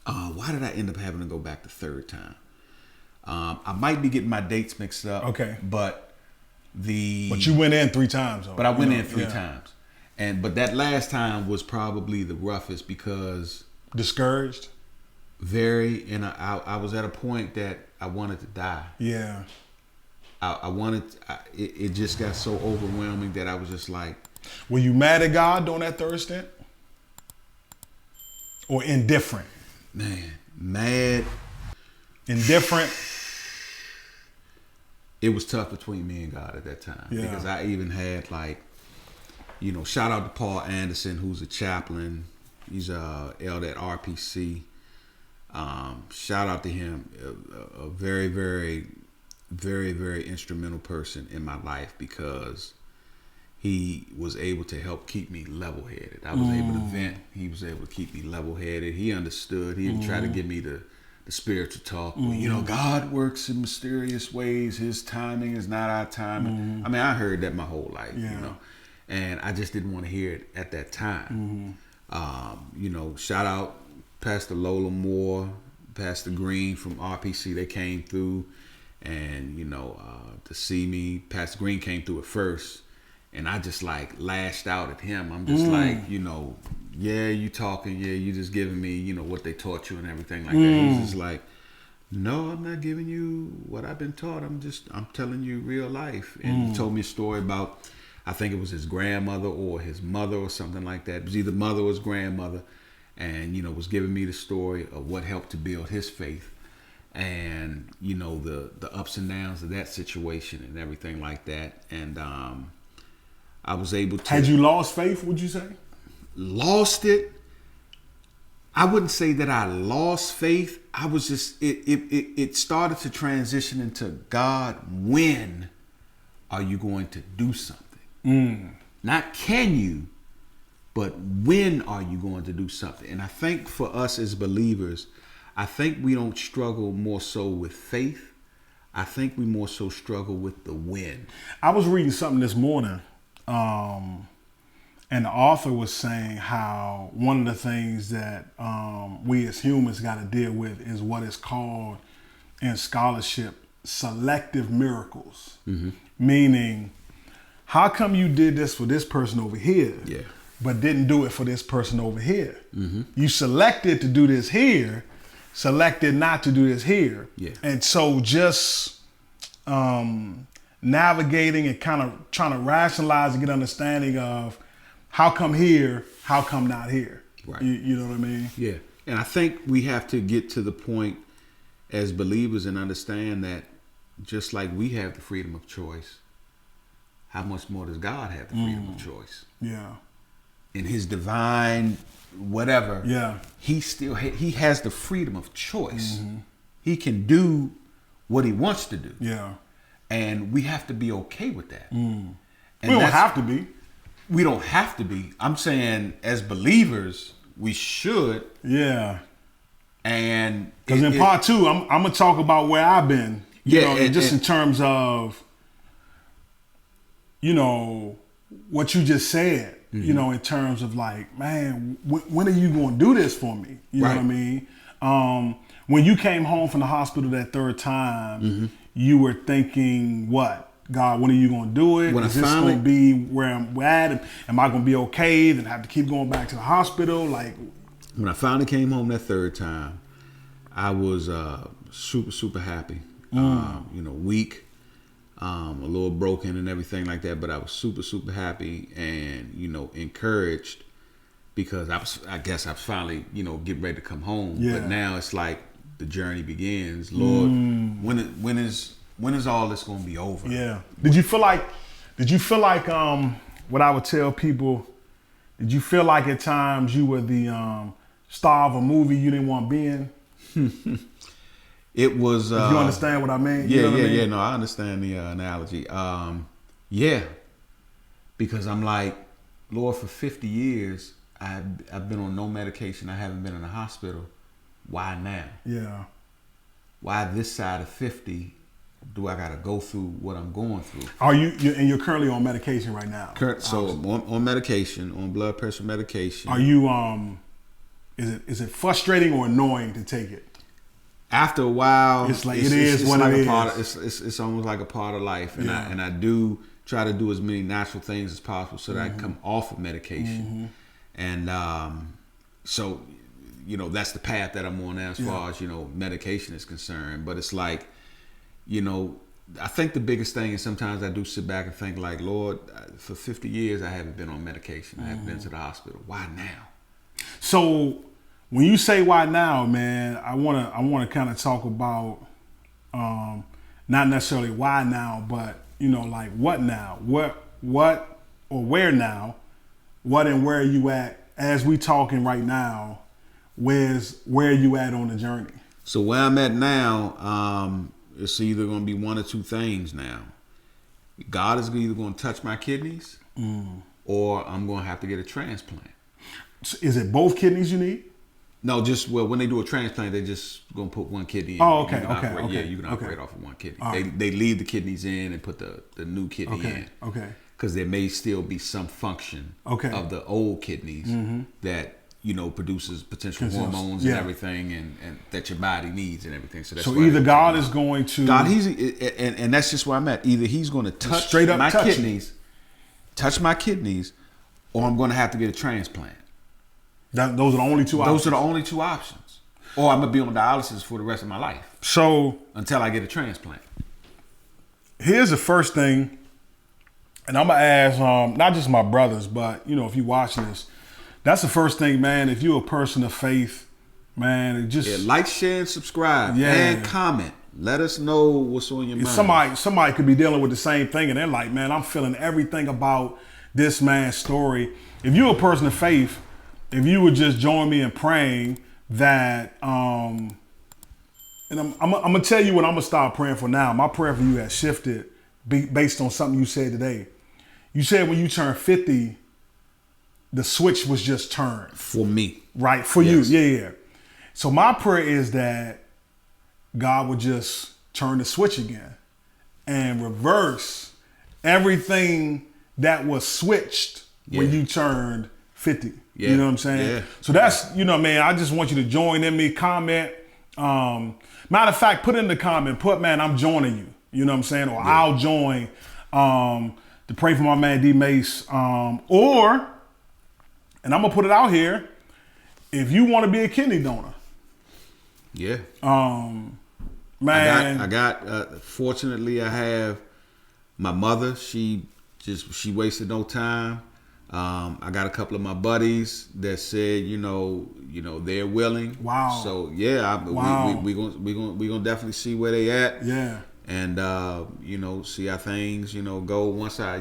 Why did I end up having to go back the third time? I might be getting my dates mixed up. Okay. But you went in 3 times. Though, but I went in 3 times. But that last time was probably the roughest because discouraged. Very, and I was at a point that I wanted to die. Yeah. I wanted. It just got so overwhelming that I was just like. Were you mad at God during that third stint? Or indifferent? Man, mad. Indifferent. It was tough between me and God at that time. Yeah. Because I even had shout out to Paul Anderson, who's a chaplain. He's elder at RPC. Shout out to him. A very, very, very, very instrumental person in my life because he was able to help keep me level-headed. I was able to vent. He was able to keep me level-headed. He understood. He even tried to give me the spiritual talk. God works in mysterious ways. His timing is not our timing. I mean, I heard that my whole life, and I just didn't want to hear it at that time. Shout out Pastor Lola Moore, Pastor Green from RPC. They came through and, to see me. Pastor Green came through at first. And I just lashed out at him. I'm just you talking, you just giving me, what they taught you and everything like that. He's just like, no, I'm not giving you what I've been taught. I'm telling you real life. And he told me a story about, I think it was his grandmother or his mother or something like that. It was either mother or his grandmother. And, was giving me the story of what helped to build his faith. And, the ups and downs of that situation and everything like that. And, I was able to. Had you lost faith, would you say? Lost it. I wouldn't say that I lost faith. I was just, it started to transition into, God, when are you going to do something? Not can you, but when are you going to do something? And I think for us as believers, I think we don't struggle more so with faith. I think we more so struggle with the when. I was reading something this morning. And the author was saying how one of the things that we as humans got to deal with is what is called in scholarship selective miracles. Meaning, how come you did this for this person over here, but didn't do it for this person over here? You selected to do this here, selected not to do this here. And so just navigating and kind of trying to rationalize and get understanding of how come here, how come not here. Right. You know what I mean? Yeah. And I think we have to get to the point as believers and understand that just like we have the freedom of choice, how much more does God have the freedom of choice? Yeah. In his divine whatever, he has the freedom of choice. He can do what he wants to do. Yeah. And we have to be okay with that. And we don't have to be. We don't have to be. I'm saying as believers, we should. Yeah. And because in part 2, I'm gonna talk about where I've been. In terms of, what you just said. In terms of like, man, when are you gonna do this for me? You know what I mean? When you came home from the hospital that third time, you were thinking, what? God, when are you going to do it? Is this going to be where I'm at? Am I going to be okay? Then have to keep going back to the hospital? Like, when I finally came home that third time, I was super, super happy. Weak, a little broken and everything like that. But I was super, super happy and, encouraged because I guess I was finally, getting ready to come home. Yeah. But now it's like the journey begins. Lord, when is all this going to be over? Yeah. Did you feel like what I would tell people, did you feel like at times you were the star of a movie you didn't want to be in? It was. You understand what I mean? Yeah. No, I understand the analogy. Yeah. Because I'm like, Lord, for 50 years, I've been on no medication. I haven't been in the hospital. Why now? Yeah. why this side of 50 do I got to go through what I'm going through? Are you're currently on medication right now? So on medication, on blood pressure medication. Are you is it frustrating or annoying to take it? After a while, it's like it's what like it is. It's almost like a part of life, and I do try to do as many natural things as possible so that I can come off of medication, and so that's the path that I'm on now as far as medication is concerned. But it's like, I think the biggest thing is sometimes I do sit back and think like, Lord, for 50 years I haven't been on medication. I haven't been to the hospital. Why now? So when you say why now, man, I wanna kind of talk about not necessarily why now, but like what now, what or where now, what and where are you at as we talking right now? Where are you at on the journey? So where I'm at now, it's either going to be one or two things now. God is either going to touch my kidneys, or I'm going to have to get a transplant. So is it both kidneys you need? No, when they do a transplant, they just going to put one kidney in. Oh, okay, okay. Yeah, you can operate off of one kidney. Right. They leave the kidneys in and put the new kidney in. Okay. Because there may still be some function of the old kidneys that produces potential hormones and everything, and that your body needs and everything. So that's either God is going to and that's just where I'm at. Either He's going to touch my kidneys, or I'm going to have to get a transplant. Those are the only two options. Those are the only two options. Or I'm going to be on dialysis for the rest of my life. So until I get a transplant. Here's the first thing, and I'm going to ask not just my brothers, but if you're watching this, that's the first thing, man. If you're a person of faith, man, it just like, share, and subscribe, and comment. Let us know what's on your mind. Somebody could be dealing with the same thing, and they're like, man, I'm feeling everything about this man's story. If you're a person of faith, if you would just join me in praying that, and I'm gonna tell you what I'm gonna start praying for now. My prayer for you has shifted based on something you said today. You said when you turn 50, the switch was just turned. For me. Right, for you. Yeah. So my prayer is that God would just turn the switch again and reverse everything that was switched when you turned 50. Yeah. You know what I'm saying? Yeah. So that's, man, I just want you to join in me, comment. Matter of fact, put in the comment, man, I'm joining you. You know what I'm saying? Or I'll join to pray for my man D Mace. Or, and I'm going to put it out here, if you want to be a kidney donor. Yeah. Man. I got fortunately, I have my mother. She wasted no time. I got a couple of my buddies that said, they're willing. Wow. So we gonna definitely see where they at. Yeah. And see how things go once I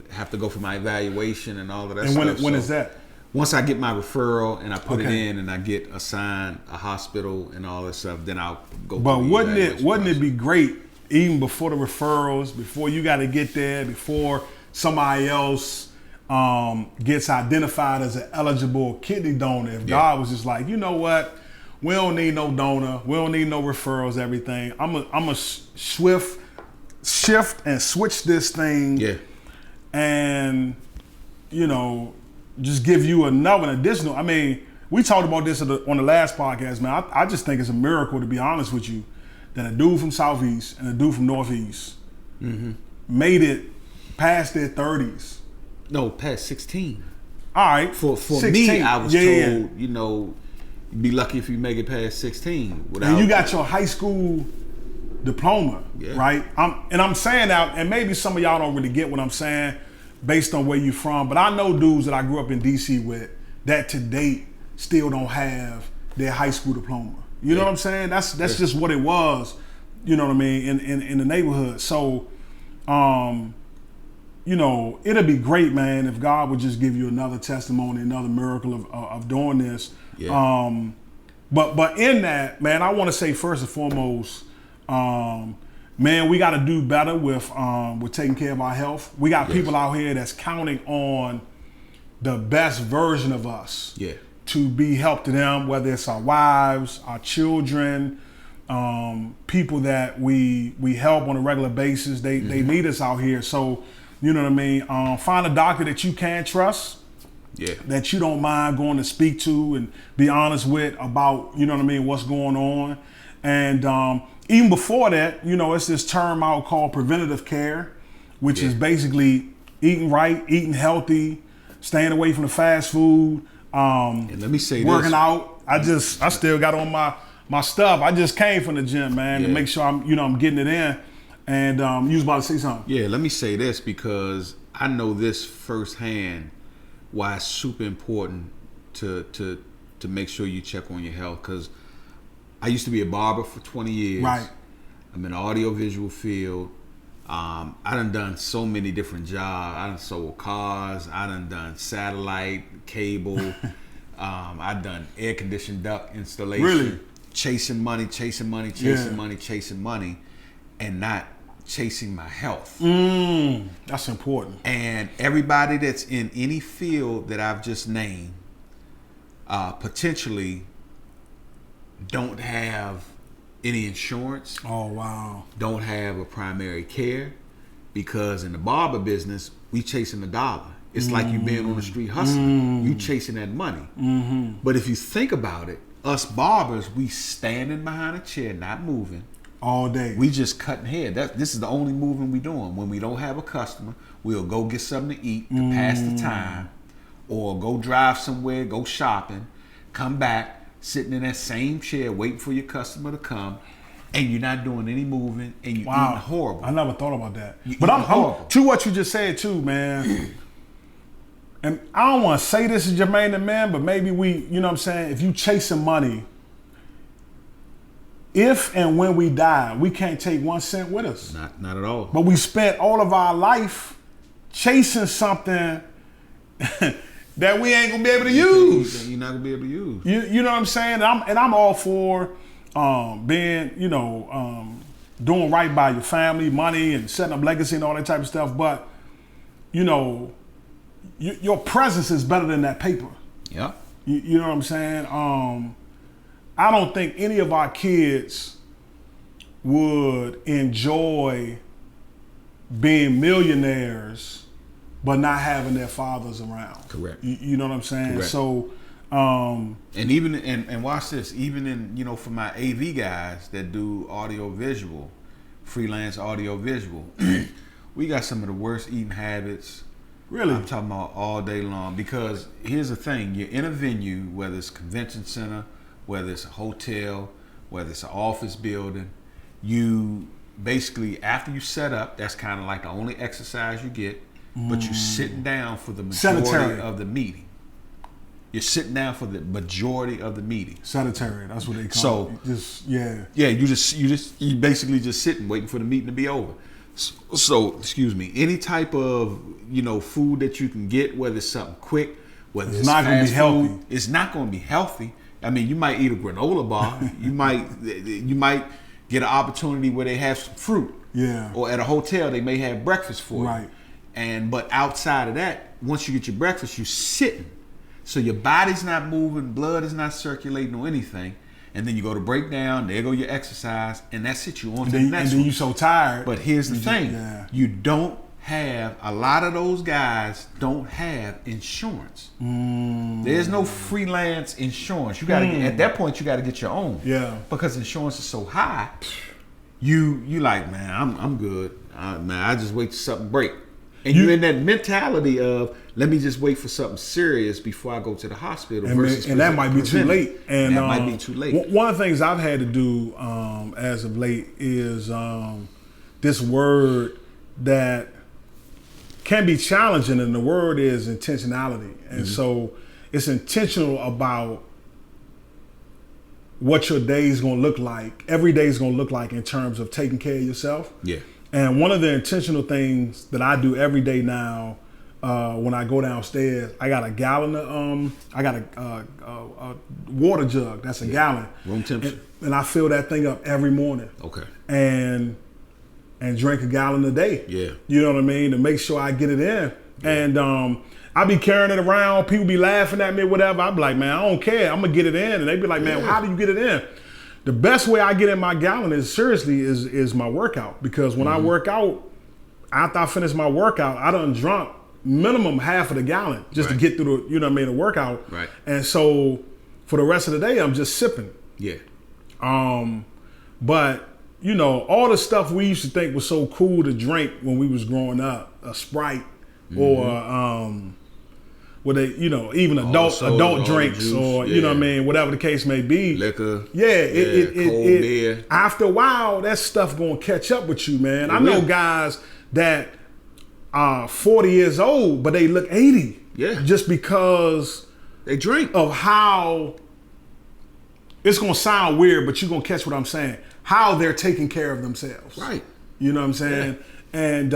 have to go for my evaluation and all of that. And when is that? Once I get my referral and I put it in and I get assigned a hospital and all that stuff, then I'll go. But wouldn't it be great even before the referrals, before you got to get there, before somebody else gets identified as an eligible kidney donor, if God was just like, you know what, we don't need no donor, we don't need no referrals, everything. I'm a shift and switch this thing, and just give you an additional. I mean, we talked about this on the last podcast, man. I just think it's a miracle, to be honest with you, that a dude from Southeast and a dude from Northeast made it past their 30s. No, past 16. All right. For 16. Me, I was told, you'd be lucky if you make it past 16. And you got your high school diploma, right? I'm saying that, and maybe some of y'all don't really get what I'm saying based on where you're from, but I know dudes that I grew up in DC with that to date still don't have their high school diploma. You know what I'm saying? That's just what it was, you know what I mean, in the neighborhood. So, it'll be great, man, if God would just give you another testimony, another miracle of doing this. Yeah. But in that, man, I want to say first and foremost, man, we got to do better with taking care of our health. We got people out here that's counting on the best version of us to be help to them, whether it's our wives, our children, people that we help on a regular basis. They need us out here. So, you know what I mean? Find a doctor that you can trust. Yeah. That you don't mind going to speak to and be honest with about, you know what I mean, what's going on. And even before that, you know, it's this term out called preventative care, which is basically eating right, eating healthy, staying away from the fast food, and let me say working this. out. I still got on my stuff. I just came from the gym, man, to make sure I'm getting it in. And you was about to say something. Yeah, let me say this because I know this firsthand why it's super important to make sure you check on your health. Because I used to be a barber for 20 years. Right. I'm in the audio-visual field. I done so many different jobs. I done sold cars. I done satellite, cable. I done air-conditioned duct installation. Really? Chasing money, and not chasing my health. That's important. And everybody that's in any field that I've just named potentially don't have any insurance. Oh, wow. Don't have a primary care, because in the barber business, we chasing the dollar. It's like you being on the street hustling. You chasing that money. But if you think about it, us barbers, we standing behind a chair, not moving. All day. We just cutting hair. This is the only moving we doing. When we don't have a customer, we'll go get something to eat to pass the time, or go drive somewhere, go shopping, come back, sitting in that same chair, waiting for your customer to come, and you're not doing any moving, and you're eating horrible. I never thought about that. You But I'm horrible. to what you just said too, man. And I don't want to say this is Jermaine the man, but maybe we, you know what I'm saying, if you chasing money, if and when we die, we can't take 1 cent with us. Not at all. But we spent all of our life chasing something that we ain't gonna be able to use. You're not gonna be able to use. You know what I'm saying? And I'm all for being, doing right by your family, money, and setting up legacy and all that type of stuff. But you know, your presence is better than that paper. Yeah. You know what I'm saying? I don't think any of our kids would enjoy being millionaires but not having their fathers around. Correct. You know what I'm saying? Correct. So and even and watch this, even in for my AV guys that do audio visual, freelance audio visual, we got some of the worst eating habits. Really? I'm talking about all day long, because here's the thing, you're in a venue, whether it's a convention center, whether it's a hotel, whether it's an office building, you basically, after you set up, that's kind of like the only exercise you get, but you're sitting down for the majority Sedentary. of the meeting. You're sitting down for the majority of the meeting. Sedentary, that's what they call it. Yeah, you basically just sitting, waiting for the meeting to be over. So excuse me, any type of food that you can get, whether it's something quick, whether it's not gonna be fast healthy. food, it's not going to be healthy. I mean, you might eat a granola bar. you might get an opportunity where they have some fruit. Yeah. Or at a hotel, they may have breakfast for you. Right. But outside of that, once you get your breakfast, you're sitting. So your body's not moving, blood is not circulating or anything. And then you go to break down, there go your exercise, and that's it. You on to the next and then one. you're so tired. But here's the thing. Yeah. You don't have, a lot of those guys don't have insurance. There's no freelance insurance. You gotta get, at that point you gotta get your own. Yeah. Because insurance is so high, you like, man, I'm good. Man, I just wait till something break. And you're in that mentality of, let me just wait for something serious before I go to the hospital. And that might be too late. And that might be too late. One of the things I've had to do as of late is this word that can be challenging, and the word is intentionality. And so it's intentional about what your day is going to look like. Every day is going to look like in terms of taking care of yourself. Yeah. And one of the intentional things that I do every day now, when I go downstairs, I got a gallon of, I got a water jug that's a gallon. Room temperature. And I fill that thing up every morning. Okay. And drink a gallon a day. Yeah. You know what I mean? To make sure I get it in. Yeah. And I be carrying it around. People be laughing at me, whatever. I be like, man, I don't care. I'm gonna get it in. And they be like, man, how do you get it in? the best way I get in my gallon is my workout, because when I work out, after I finish my workout, I done drunk minimum half of the gallon just to get through the, the workout. Right. And so for the rest of the day, I'm just sipping. Yeah. But all the stuff we used to think was so cool to drink when we was growing up, a Sprite or what they, even adult drinks juice, or whatever the case may be. Liquor. Yeah, cold beer. After a while, that stuff gonna catch up with you, man. I know guys that are 40 years old, but they look 80. Yeah. Just because they drink. Of how, it's gonna sound weird, but you're gonna catch what I'm saying. How they're taking care of themselves. Right. You know what I'm saying? Yeah. And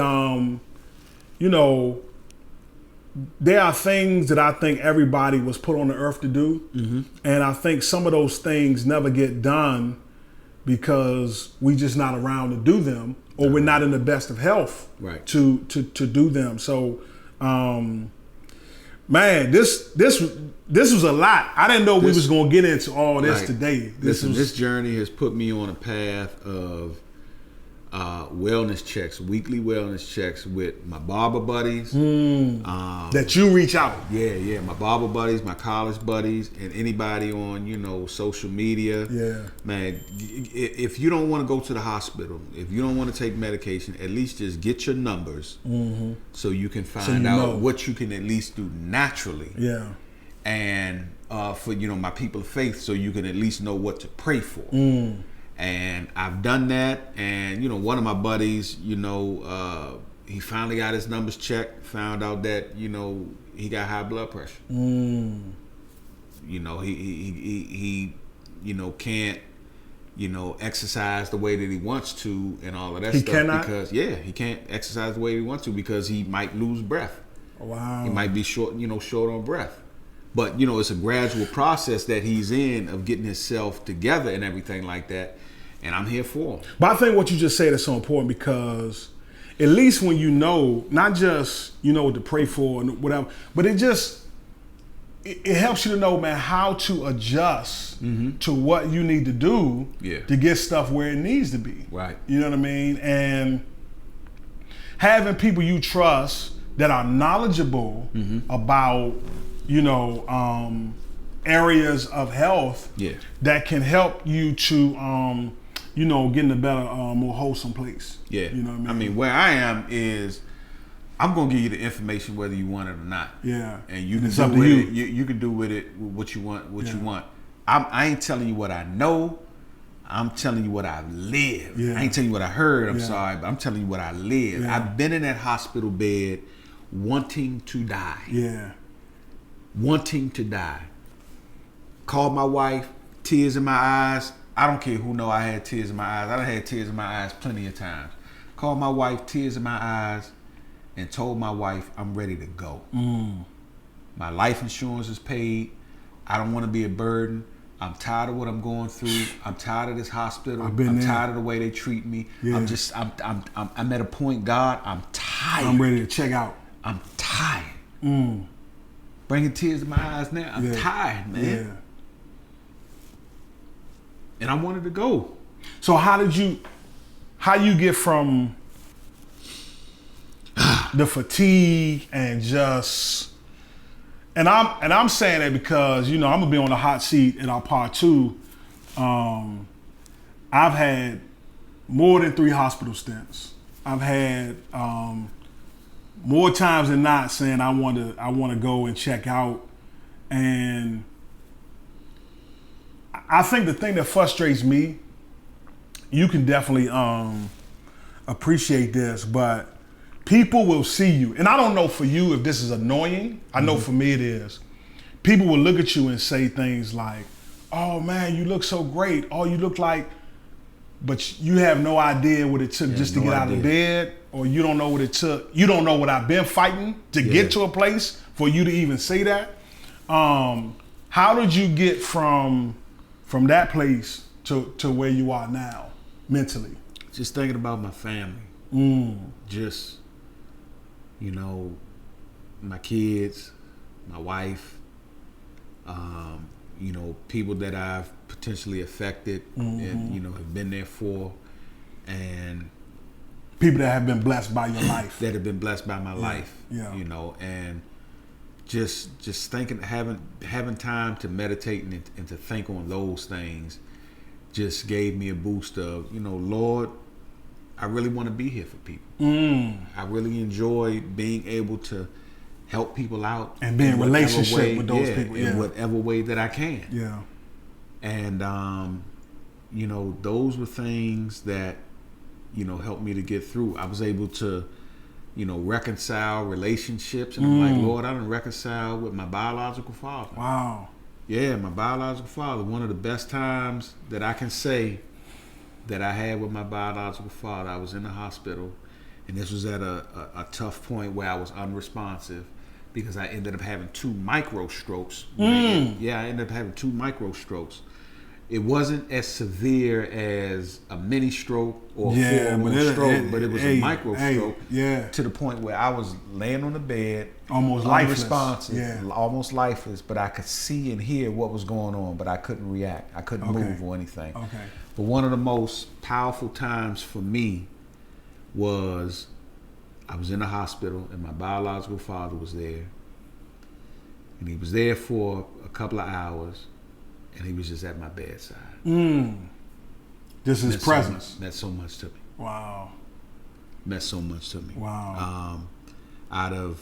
there are things that I think everybody was put on the earth to do. Mm-hmm. And I think some of those things never get done because we just not around to do them, or we're not in the best of health to do them. So, man, this was a lot. I didn't know we was going to get into all this today. This journey has put me on a path of wellness checks, weekly wellness checks with my barber buddies. That you reach out. Yeah, my barber buddies, my college buddies, and anybody on, social media. Yeah. Man, if you don't want to go to the hospital, if you don't want to take medication, at least just get your numbers so you can find out what you can at least do naturally. Yeah. And for, my people of faith, so you can at least know what to pray for. And I've done that, and one of my buddies, he finally got his numbers checked, found out that he got high blood pressure. He can't exercise the way that he wants to, and all of that stuff. Cannot? Because he can't exercise the way he wants to because he might lose breath. Wow. He might be short on breath. But it's a gradual process that he's in of getting himself together and everything like that. And I'm here for him. But I think what you just said is so important, because at least when not just what to pray for and whatever, but it helps you to know, man, how to adjust to what you need to do to get stuff where it needs to be. Right. You know what I mean? And having people you trust that are knowledgeable about areas of health that can help you to get in a better, more wholesome place. Yeah. You know what I mean, where I am is I'm gonna give you the information whether you want it or not. Yeah. And you can do with it. You can do with it what you want. You want. I ain't telling you what I know. I'm telling you what I've lived. Yeah. I ain't telling you what I heard. I'm sorry, but I'm telling you what I lived. Yeah. I've been in that hospital bed wanting to die. Yeah. Wanting to die. Called my wife, tears in my eyes. I don't care who know I had tears in my eyes. I done had tears in my eyes plenty of times. Called my wife, tears in my eyes, and told my wife I'm ready to go. My life insurance is paid. I don't want to be a burden. I'm tired of what I'm going through. I'm tired of this hospital. I'm tired of the way they treat me. Yeah. I'm at a point, God, I'm tired. I'm ready to check out. I'm tired. Bringing tears to my eyes now. I'm tired, man. Yeah. And I wanted to go. So how you get from the fatigue and just, and I'm saying that because I'm gonna be on the hot seat in our part 2. I've had more than 3 hospital stints. I've had more times than not saying I want to go and check out. And I think the thing that frustrates me, you can definitely appreciate this, but people will see you. And I don't know for you if this is annoying. I know for me it is. People will look at you and say things like, oh man, you look so great. Oh, you look like, but you have no idea what it took just to get out of bed, or you don't know what it took. You don't know what I've been fighting to get to a place for you to even say that. How did you get from that place to where you are now mentally? Just thinking about my family. Just, my kids, my wife, people that I've potentially affected and have been there for, and people that have been blessed by your life. That have been blessed by my life. Yeah. And just thinking, having time to meditate and to think on those things just gave me a boost of, Lord, I really want to be here for people. I really enjoy being able to help people out and be in relationship with those people in whatever way that I can. Yeah. And those were things that helped me to get through. I was able to reconcile relationships, and I'm like, Lord, I done reconciled with my biological father. Wow. Yeah, my biological father. One of the best times that I can say that I had with my biological father, I was in the hospital, and this was at a tough point where I was unresponsive because I ended up having 2 micro strokes. I ended up having 2 micro strokes. It wasn't as severe as a mini stroke or a full stroke, but it was a micro stroke to the point where I was laying on the bed, almost unresponsive, almost lifeless, but I could see and hear what was going on, but I couldn't react. I couldn't move or anything. Okay. But one of the most powerful times for me was I was in the hospital and my biological father was there. And he was there for a couple of hours. And he was just at my bedside. Just his presence. Meant so much to me. Wow. Meant so much to me. Wow. Out of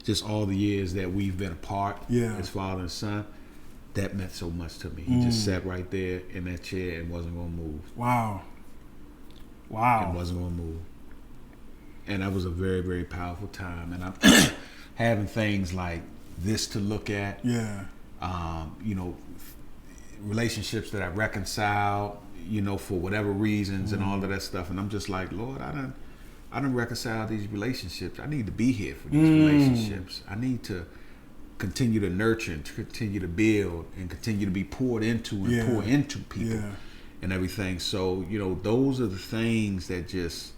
just all the years that we've been apart as father and son, that meant so much to me. He just sat right there in that chair and wasn't going to move. Wow. Wow. And wasn't going to move. And that was a very, very powerful time. And I'm having things like this to look at. Yeah. Relationships that I reconciled, for whatever reasons and all of that stuff. And I'm just like, Lord, I done reconcile these relationships. I need to be here for these relationships. I need to continue to nurture and to continue to build and continue to be poured into and pour into people and everything. So, those are the things that just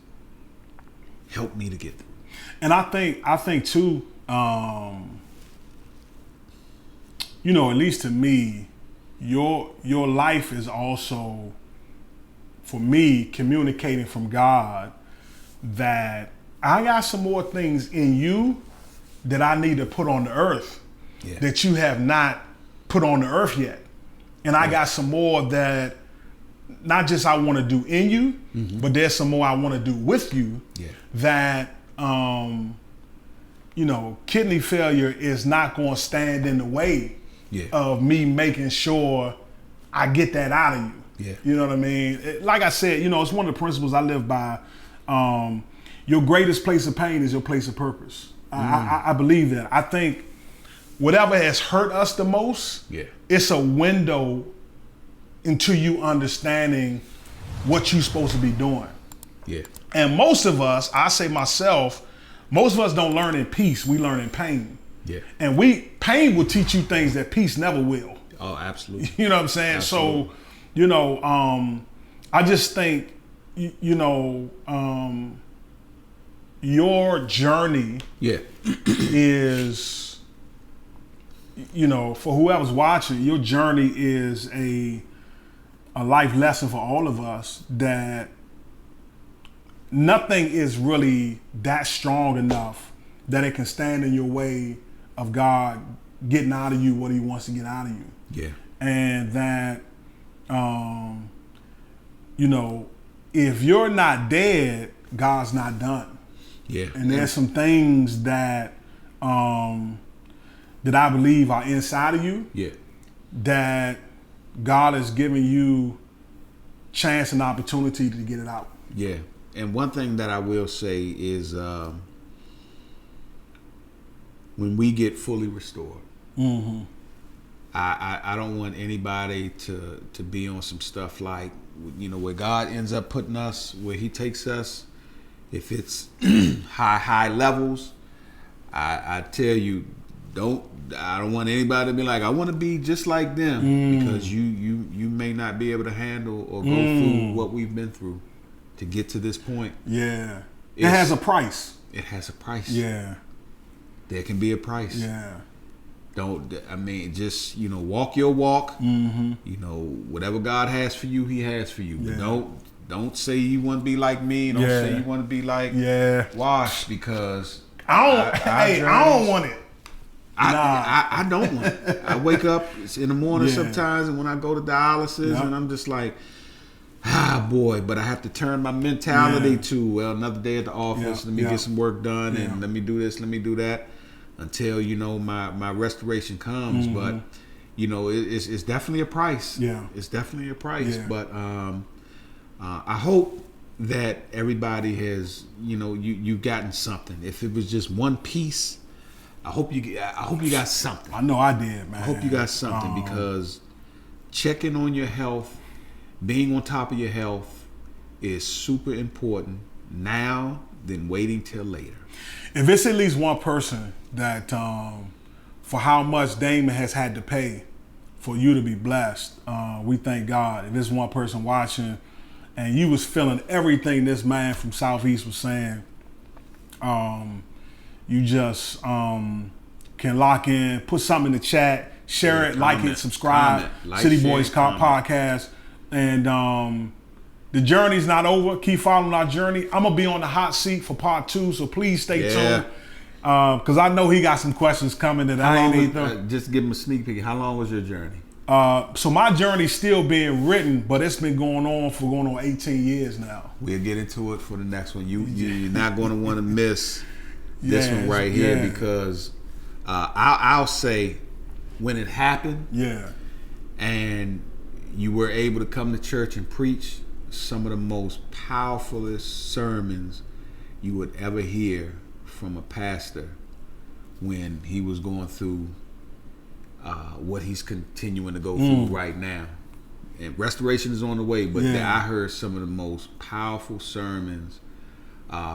help me to get through. And I think too, at least to me, your life is also, for me, communicating from God that I got some more things in you that I need to put on the earth that you have not put on the earth yet. And I got some more that not just I want to do in you, but there's some more I want to do with you that, kidney failure is not going to stand in the way of me making sure I get that out of you. Yeah. You know what I mean? Like I said, it's one of the principles I live by. Your greatest place of pain is your place of purpose. I believe that. I think whatever has hurt us the most, it's a window into you understanding what you're supposed to be doing. Yeah. And most of us, I say myself, most of us don't learn in peace, we learn in pain. Yeah. And pain will teach you things that peace never will. Oh, absolutely. You know what I'm saying? Absolutely. So, I just think, your journey is, for whoever's watching, your journey is a life lesson for all of us that nothing is really that strong enough that it can stand in your way of God getting out of you what he wants to get out of you. Yeah. And that, if you're not dead, God's not done. Yeah. And there's some things that that I believe are inside of you. Yeah. That God has given you chance and opportunity to get it out. Yeah. And one thing that I will say is when we get fully restored, I don't want anybody to be on some stuff like, where God ends up putting us, where he takes us, if it's high levels, I tell you, I don't want anybody to be like, I want to be just like them, because you may not be able to handle or go through what we've been through to get to this point. Yeah. It has a price. It has a price. Yeah. There can be a price. Yeah. just, walk your walk. Mm-hmm. Whatever God has for you, He has for you. Yeah. But don't say you want to be like me. Don't say you want to be like Wash, because I don't want it. I don't want it. I wake up in the morning sometimes, and when I go to dialysis, and I'm just like, boy, but I have to turn my mentality to, another day at the office, let me get some work done, and let me do this, let me do that, until, my restoration comes. But, it's definitely a price. Yeah. It's definitely a price. Yeah. But I hope that everybody has, you've gotten something. If it was just one piece, I hope you got something. I know I did, man. I hope you got something, because checking on your health, being on top of your health, is super important now than waiting till later. If it's at least one person that, for how much Damon has had to pay for you to be blessed, we thank God. If it's one person watching and you was feeling everything this man from Southeast was saying, you just can lock in, put something in the chat, share it, like it, subscribe. City Boys Podcast. And the journey's not over. Keep following our journey. I'm going to be on the hot seat for part 2, so please stay tuned. Because I know he got some questions coming that I ain't either. Just give him a sneak peek. How long was your journey? So my journey's still being written, but it's been going on 18 years now. We'll get into it for the next one. You're not going to want to miss this one right here, because I'll say, when it happened, and you were able to come to church and preach some of the most powerfulest sermons you would ever hear from a pastor when he was going through what he's continuing to go through right now. And restoration is on the way, but I heard some of the most powerful sermons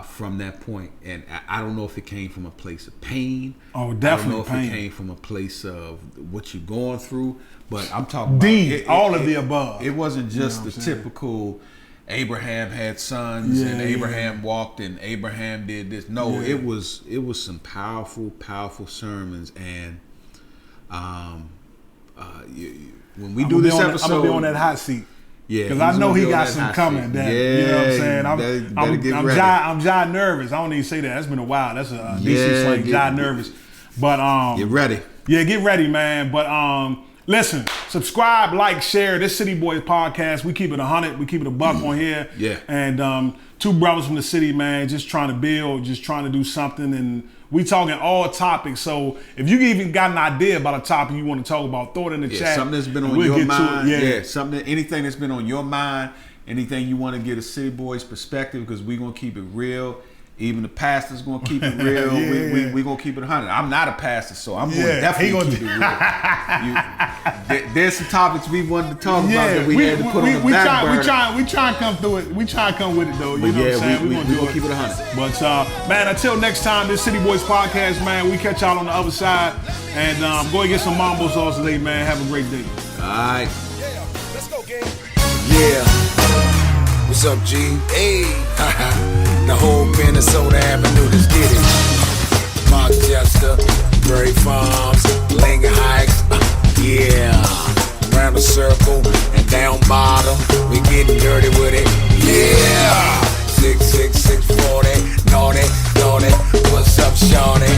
from that point. And I don't know if it came from a place of pain. Oh, definitely I don't know if it came from a place of what you're going through, but I'm talking about all of the above. It wasn't just the typical Abraham had sons and Abraham walked and Abraham did this. No, it was some powerful sermons. And when we do this episode, I'm gonna be on that hot seat. Yeah, because I know he got some coming. That, you know what I'm saying? I'm jai nervous. I don't even say that. That's been a while. That's a DC slang, jai nervous. But get ready. Yeah, get ready, man. But listen, subscribe, like, share. This City Boys Podcast. We keep it 100. We keep it a buck on here. Yeah. And two brothers from the city, man, just trying to build, just trying to do something. And we talking all topics. So if you even got an idea about a topic you want to talk about, throw it in the chat. Something that's been on your mind. Anything that's been on your mind. Anything you want to get a City Boys perspective, because we're going to keep it real. Even the pastor's going to keep it real. We're going to keep it 100. I'm not a pastor, so I'm going to definitely keep it real. There's some topics we wanted to talk about that we had to put on the back burner. We try and come through it. We try and come with it, though. You know what I'm saying? We're going to keep it 100. But, man, until next time, this City Boys Podcast, man, we catch y'all on the other side. And go and get some mambo sauce today, man. Have a great day. All right. Yeah, let's go, gang. Yeah. What's up, G? Hey. The whole Minnesota Avenue, let's get it. Rochester, Prairie Farms, Lincoln Heights, Round the circle and down bottom, we getting dirty with it, 66640, naughty, what's up, shawty?